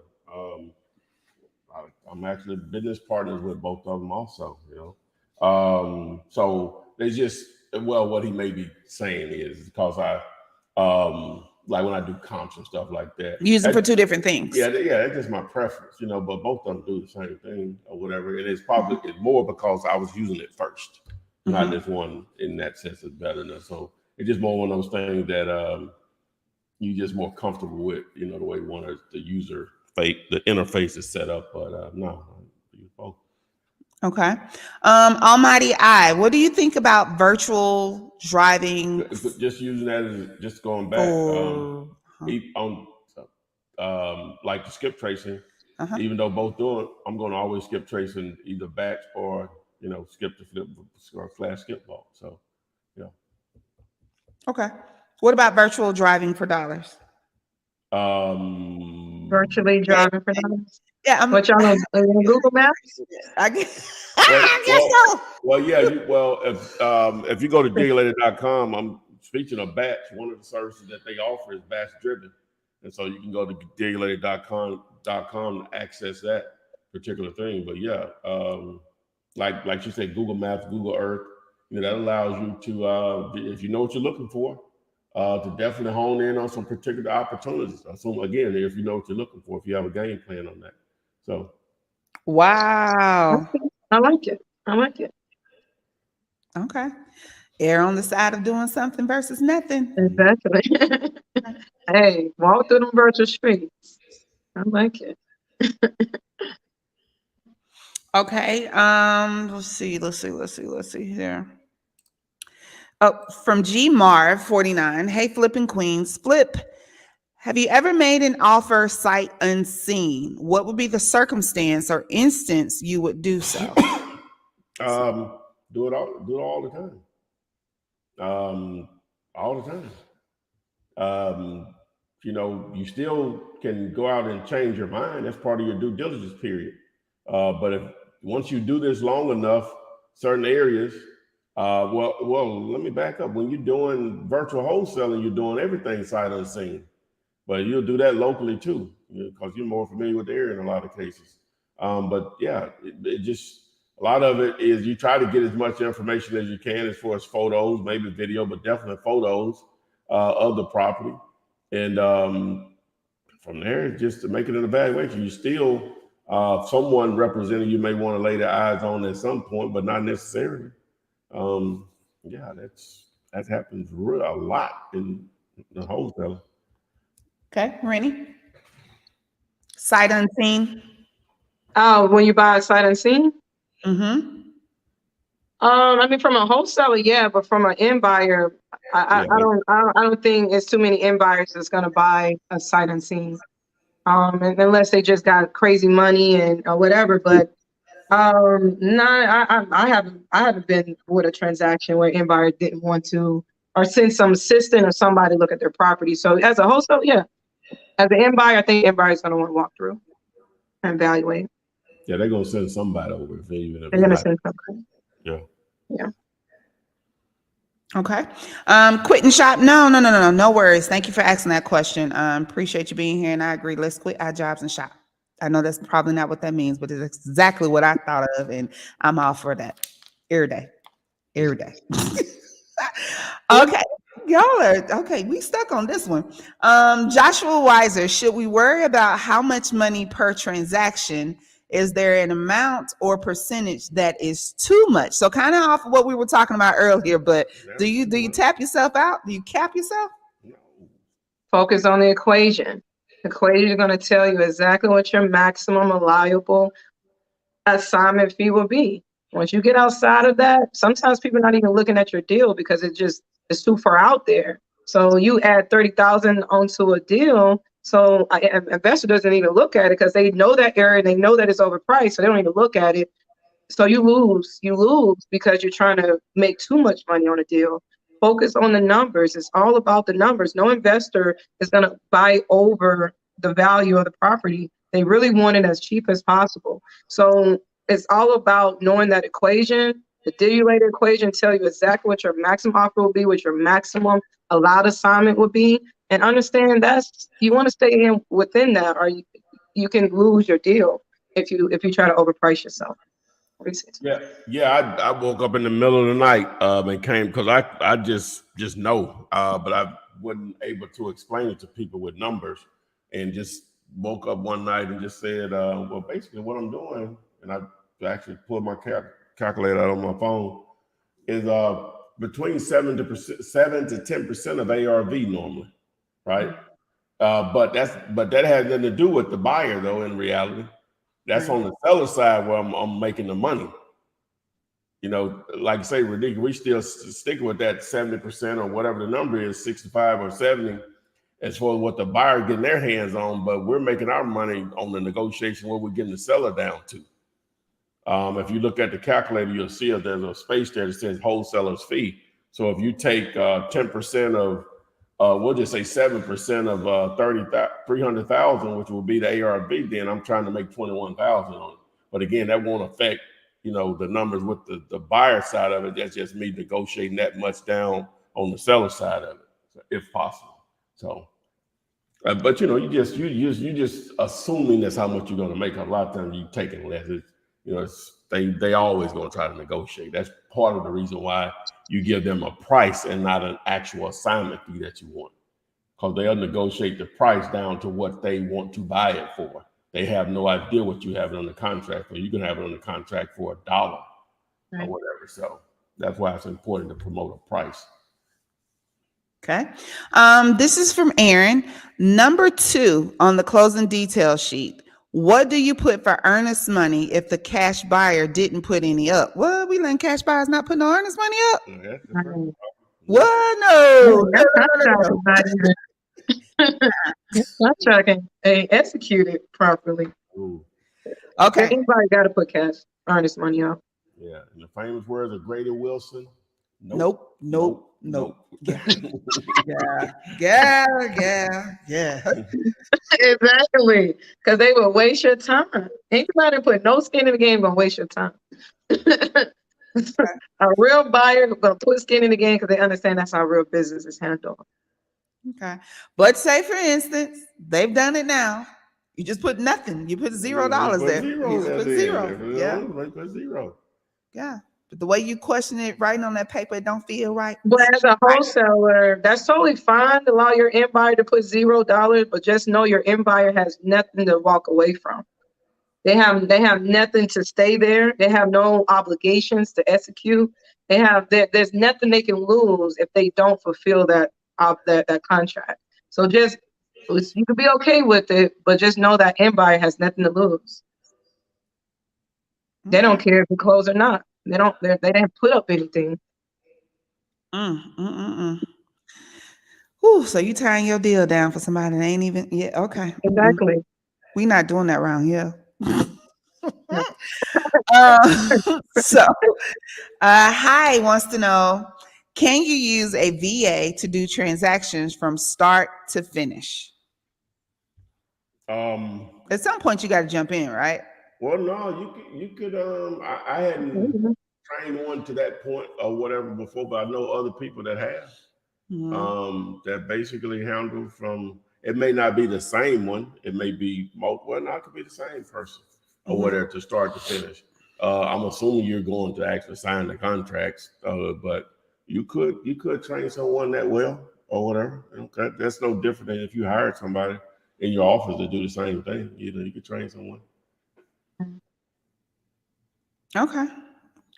I'm actually business partners with both of them also, you know. So they just, well, what he may be saying is because like when I do comps and stuff like that. Use them for two different things. Yeah, that's just my preference, you know, but both of them do the same thing or whatever. And it's probably more because I was using it first, not just one in that sense is better than. So it's just more one of those things that you just more comfortable with, you know, the way the user the interface is set up. But no, I use both. Okay. Almighty I, what do you think about virtual driving? Just using that as just going back like the skip tracing, even though both do it, I'm going to always skip tracing either batch or, you know, skip to flip or flash skip bulk. So, yeah. Okay. What about virtual driving for dollars? Virtually driving for dollars. Yeah, what y'all on Google Maps? I guess so. Well, yeah. If you go to digulator.com, I'm speaking of batch. One of the services that they offer is batch driven, and so you can go to digulator.com to access that particular thing. But yeah, like you said, Google Maps, Google Earth, you know, that allows you to, if you know what you're looking for, to definitely hone in on some particular opportunities. So again, if you know what you're looking for, if you have a game plan on that. So, wow. I like it. Okay. Err on the side of doing something versus nothing. Exactly. Hey, walk through them virtual streets. I like it. Okay. Let's see here. Oh, from G Marv 49. Hey, flipping queens. Flip. Have you ever made an offer sight unseen? What would be the circumstance or instance you would do so? Do it all the time. All the time. You know, you still can go out and change your mind. That's part of your due diligence period. But once you do this long enough, certain areas, well, let me back up. When you're doing virtual wholesaling, you're doing everything sight unseen. But you'll do that locally too, because you're more familiar with the area in a lot of cases. But yeah, it just, a lot of it is you try to get as much information as you can as far as photos, maybe video, but definitely photos of the property. And from there, just to make it an evaluation. You still, someone representing you may want to lay their eyes on at some point, but not necessarily. Yeah, that happens a lot in the wholesaling. Okay, Rennie. Sight unseen. Oh, when you buy a sight unseen? Mm-hmm. I mean, from a wholesaler, yeah, but from an end buyer, I don't think it's too many end buyers that's gonna buy a sight unseen. And unless they just got crazy money and or whatever. But no, I haven't been with a transaction where end buyer didn't want to or send some assistant or somebody look at their property. So as a wholesaler, yeah. As an end buyer, I think end buyer is gonna want to walk through and evaluate. Yeah, they're gonna send somebody over even if they're gonna send somebody. Yeah. Okay. Quit and shop. No worries. Thank you for asking that question. Appreciate you being here, and I agree. Let's quit our jobs and shop. I know that's probably not what that means, but it's exactly what I thought of, and I'm all for that. Every day. Okay. Y'all are okay. We stuck on this one. Joshua Weiser, should we worry about how much money per transaction? Is there an amount or percentage that is too much? So kind of off of what we were talking about earlier, but do you tap yourself out? Do you cap yourself? Focus on the equation. The equation is going to tell you exactly what your maximum allowable assignment fee will be. Once you get outside of that, sometimes people are not even looking at your deal because it's too far out there. So you add 30,000 onto a deal. So an investor doesn't even look at it because they know that area and they know that it's overpriced. So they don't even look at it. So you lose because you're trying to make too much money on a deal. Focus on the numbers. It's all about the numbers. No investor is going to buy over the value of the property. They really want it as cheap as possible. So it's all about knowing that equation. The diluted equation tell you exactly what your maximum offer will be, what your maximum allowed assignment would be, and understand that's you want to stay within that, or you can lose your deal if you try to overprice yourself. I woke up in the middle of the night and came because I just know, but I've wasn't able to explain it to people with numbers, and just woke up one night and just said, well, basically what I'm doing, and I actually pulled my calculator out on my phone, is between 7 to 10% of ARV normally, right? But that has nothing to do with the buyer, though. In reality, that's on the seller side where I'm making the money. You know, like I say, ridiculous. We still stick with that 70% or whatever the number is, 65 or 70, as far as what the buyer getting their hands on. But we're making our money on the negotiation where we're getting the seller down to. If you look at the calculator, you'll see that there's a space there that says wholesaler's fee. So if you take 10% of, we'll just say 7% of 300,000, which will be the ARV, then I'm trying to make 21,000 on it. But again, that won't affect, you know, the numbers with the buyer side of it. That's just me negotiating that much down on the seller side of it, if possible. So, but you know, you just assuming that's how much you're going to make. A lot of times you taking less. You know, they always going to try to negotiate. That's part of the reason why you give them a price and not an actual assignment fee that you want, because they'll negotiate the price down to what they want to buy it for. They have no idea what you have it on the contract for. You can have it on the contract for $1 or whatever. So that's why it's important to promote a price. Okay. This is from Aaron. Number 2 on the closing detail sheet. What do you put for earnest money if the cash buyer didn't put any up? Well, we letting cash buyers not put no earnest money up. Yeah, What? No. That's how I can execute it properly. Ooh. Okay. Anybody got to put cash earnest money up. Yeah. And the famous words of Grady Wilson. Nope. Yeah. Exactly. Because they will waste your time. Anybody put no skin in the game gonna waste your time. A real buyer gonna put skin in the game because they understand that's how real business is handled. Okay. But say for instance, they've done it now. You just put nothing. You put $0 there. You just put zero. Yeah. Put zero. Yeah. But the way you question it, writing on that paper, it don't feel right. But as a wholesaler, that's totally fine to allow your end buyer to put $0, but just know your end buyer has nothing to walk away from. They have nothing to stay there. They have no obligations to execute. There's nothing they can lose if they don't fulfill that contract. So you can be okay with it, but just know that end buyer has nothing to lose. They don't care if you close or not. They didn't put up anything. Ooh, so you tying your deal down for somebody that ain't even, yeah, okay. Exactly. We not doing that around here. So, Hi wants to know, can you use a VA to do transactions from start to finish? At some point, you got to jump in, right? Well, no, you could. I hadn't trained one to that point or whatever before, but I know other people that have. That basically handle from. It may not be the same one. It may be multiple. Well, it could be the same person or whatever to start to finish. I'm assuming you're going to actually sign the contracts, but you could train someone that well or whatever. Okay, that's no different than if you hired somebody in your office to do the same thing. You could train someone. Okay,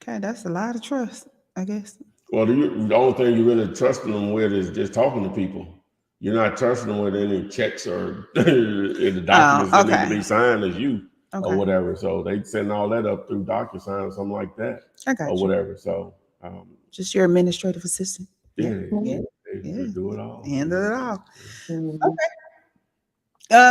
that's a lot of trust, I guess. Well, the only thing you're really trusting them with is just talking to people. You're not trusting them with any checks or the documents that need to be signed as you or whatever. So they send all that up through DocuSign or something like that or whatever. So just your administrative assistant. Yeah. They do it all. Handle it all. Okay.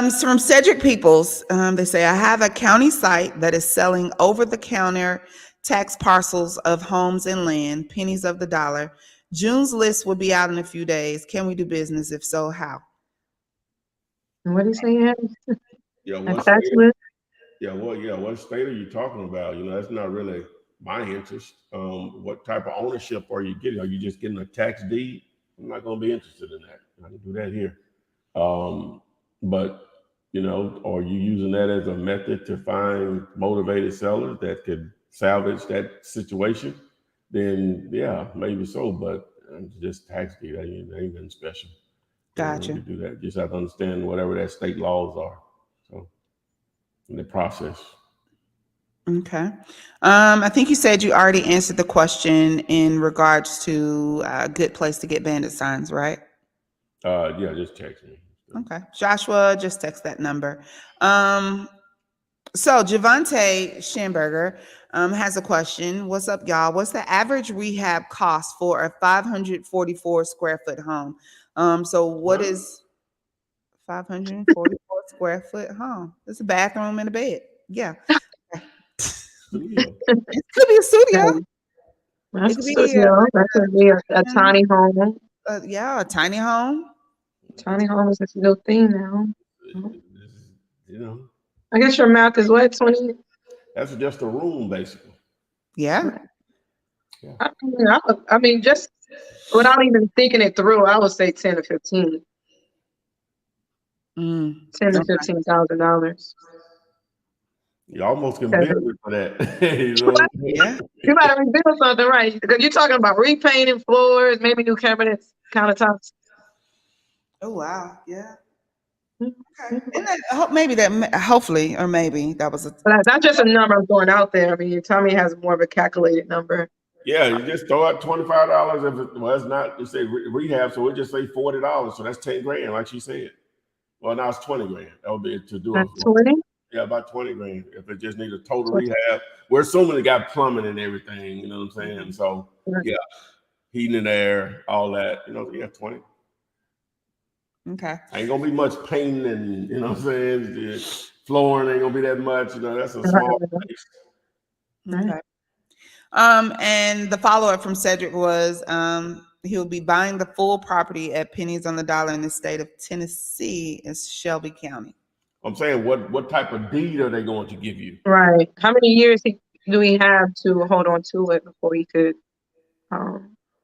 So from Cedric Peoples, they say, I have a county site that is selling over-the-counter tax parcels of homes and land, pennies of the dollar. June's list will be out in a few days. Can we do business? If so, how? What do you say? What state are you talking about? That's not really my interest. What type of ownership are you getting? Are you just getting a tax deed? I'm not going to be interested in that. I can do that here. But, are you using that as a method to find motivated sellers that could salvage that situation? Then, yeah, maybe so. But just tax deed, that ain't nothing special. Gotcha. You can do that. You just have to understand whatever that state laws are. So in the process. Okay. I think you said you already answered the question in regards to a good place to get bandit signs, right? Yeah, just text me. Okay. Joshua, just text that number. So Javante Schamberger has a question. What's up, y'all? What's the average rehab cost for a 544 square foot home? So what is 544 square foot home? It's a bathroom and a bed. Yeah. Studio. It could be a studio. It That's could a be studio. That could be a tiny home. yeah, a tiny home. Tiny home is a new thing now. You know, I guess your math is what, 20? that's just a room, basically. Yeah. Yeah. I mean, just without even thinking it through, I would say 10 to 15. Mm. $10 to Okay. $15,000. You almost can build it for that. You know? Yeah. You gotta rebuild something, right? Because you're talking about repainting floors, maybe new cabinets, countertops. Oh wow. Yeah. Okay. Mhm. And that, hopefully, or maybe that was a. But that's just a number I'm throwing out there. I mean, Tommy has more of a calculated number. Yeah, you just throw out $25. It's not, you say rehab, so we just say $40. So that's 10 grand, like she said. Well, now it's 20 grand. That would be to do That's a 20? yeah, about 20 grand. If it just needs a total rehab, we're assuming it got plumbing and everything. You know what I'm saying? So yeah, heating and air, all that. You know, yeah, 20. Okay. Ain't gonna be much painting and you know what I'm saying. The flooring ain't gonna be that much. You know, that's a small place. Okay. And the follow-up from Cedric was he will be buying the full property at pennies on the dollar in the state of Tennessee in Shelby County. I'm saying, what type of deed are they going to give you? Right. How many years do we have to hold on to it before he could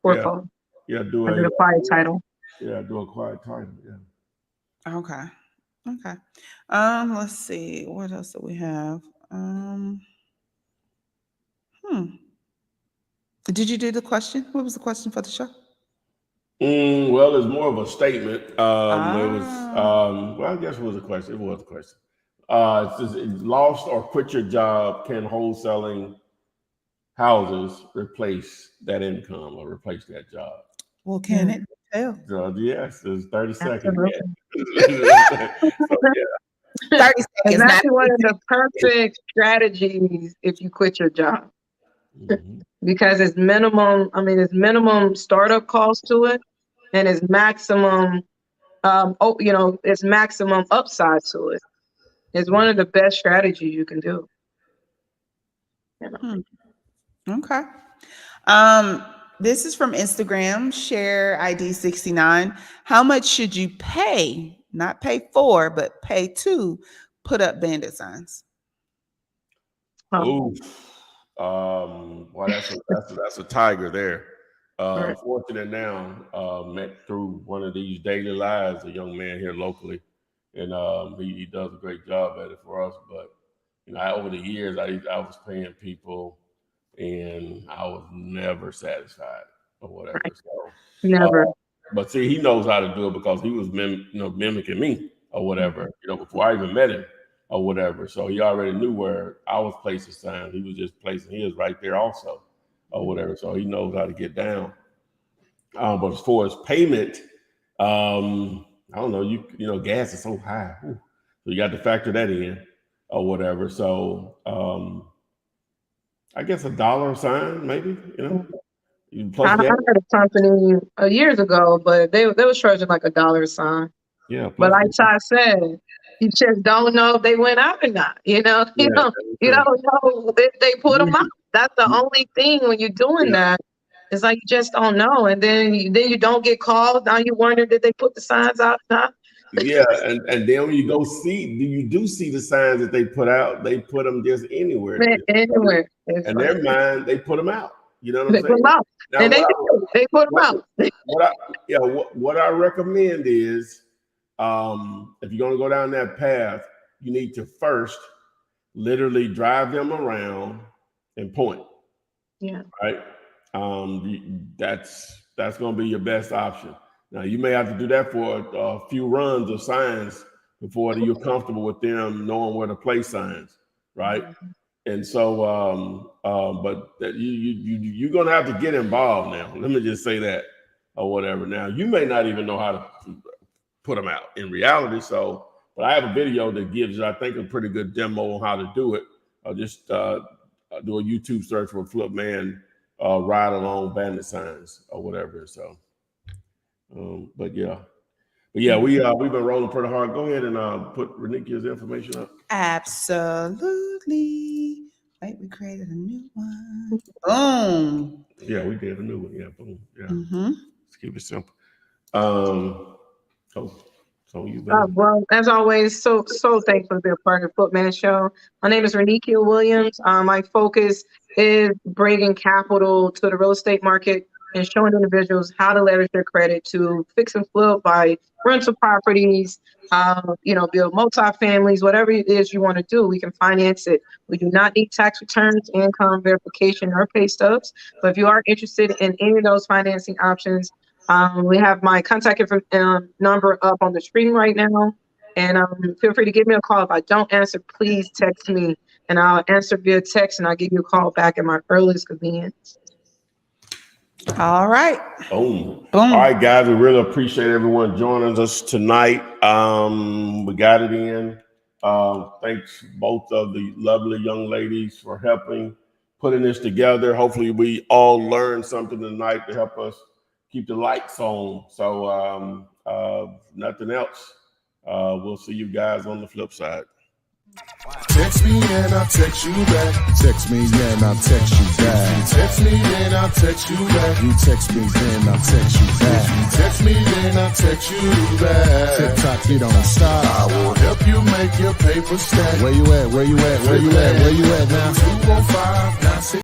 foreclose? Yeah, do Under the quiet title. Yeah, do a quiet title. Yeah. Okay. Okay. Let's see. What else do we have? Did you do the question? What was the question for the show? Well, it's more of a statement. It was well, I guess it was a question. It was a question. It says, lost or quit your job, can wholesaling houses replace that income or replace that job? Well, can it tell? Yes, it's 30 seconds. Absolutely. So, yeah. 30 It's seconds. actually one of the perfect strategies if you quit your job. Because it's minimum startup cost to it, and it's maximum it's maximum upside to it. It's one of the best strategies you can do. You know? Okay. This is from Instagram, share ID 69. How much should you pay, not pay for, but pay to put up bandit signs? Oof. Well, that's a tiger there. Right. Fortunate now, met through one of these daily lives, a young man here locally, and he does a great job at it for us. But you know, over the years, I was paying people, and I was never satisfied or whatever. Right. So, Never. but see, he knows how to do it because he was mimicking me or whatever. You know, before I even met him or whatever. So he already knew where I was placing signs. He was just placing his right there also or whatever. So he knows how to get down. But as far as payment, I don't know. You know, gas is so high, so you got to factor that in or whatever. So I guess $1 a sign, maybe. You know, plus I gas. had a company years ago, but they was charging like $1 a sign. Yeah, But plus like Ty said, you just don't know if they went out or not. You know, yeah, you don't know if they put them out. That's the only thing when you're doing that. It's like you just don't know, and then you don't get called. Now you wonder, did they put the signs out or not? Yeah, and then when you go see, you do see the signs that they put out. They put them just anywhere. Anywhere. In their mind, they put them out. You know what They I'm put them saying? out, Now, and they put them out. what I recommend is, if you're gonna go down that path, you need to first literally drive them around and point. Yeah. Right. That's gonna be your best option. Now, you may have to do that for a few runs of signs before you're comfortable with them knowing where to place signs, right? And so, but you're going to have to get involved now. Let me just say that, or whatever. Now, you may not even know how to put them out in reality. So, but I have a video that gives, I think, a pretty good demo on how to do it. I'll just do a YouTube search for Flip Man ride along bandit signs or whatever. So, but yeah, we've been rolling pretty hard. Go ahead and put Renikia's information up. Absolutely. Wait, we created a new one. Boom. Yeah, we did a new one. Yeah, boom. Yeah. Let's keep it simple. So you well, as always, so thankful to be a part of the Footman Show. My name is Renikia Williams. My focus is bringing capital to the real estate market and showing individuals how to leverage their credit to fix and flip, buy rental properties, build multi-families, whatever it is you want to do, we can finance it. We do not need tax returns, income verification, or pay stubs. But if you are interested in any of those financing options, we have my contact number up on the screen right now. And feel free to give me a call. If I don't answer, please text me, and I'll answer via text, and I'll give you a call back at my earliest convenience. All right. Boom. All right, guys, we really appreciate everyone joining us tonight. We got it in. Thanks both of the lovely young ladies for helping putting this together. Hopefully we all learned something tonight to help us keep the lights on. So nothing else. We'll see you guys on the flip side. Text me and I'll text you back. Text me and I'll text you back. Text me and I'll text you back. You text me then I'll text you back. Text me then I'll text you back. TikTok, you don't stop. I will help you make your paper stack. Where you at? Where you at? Where you at? Where you at now? 215 96.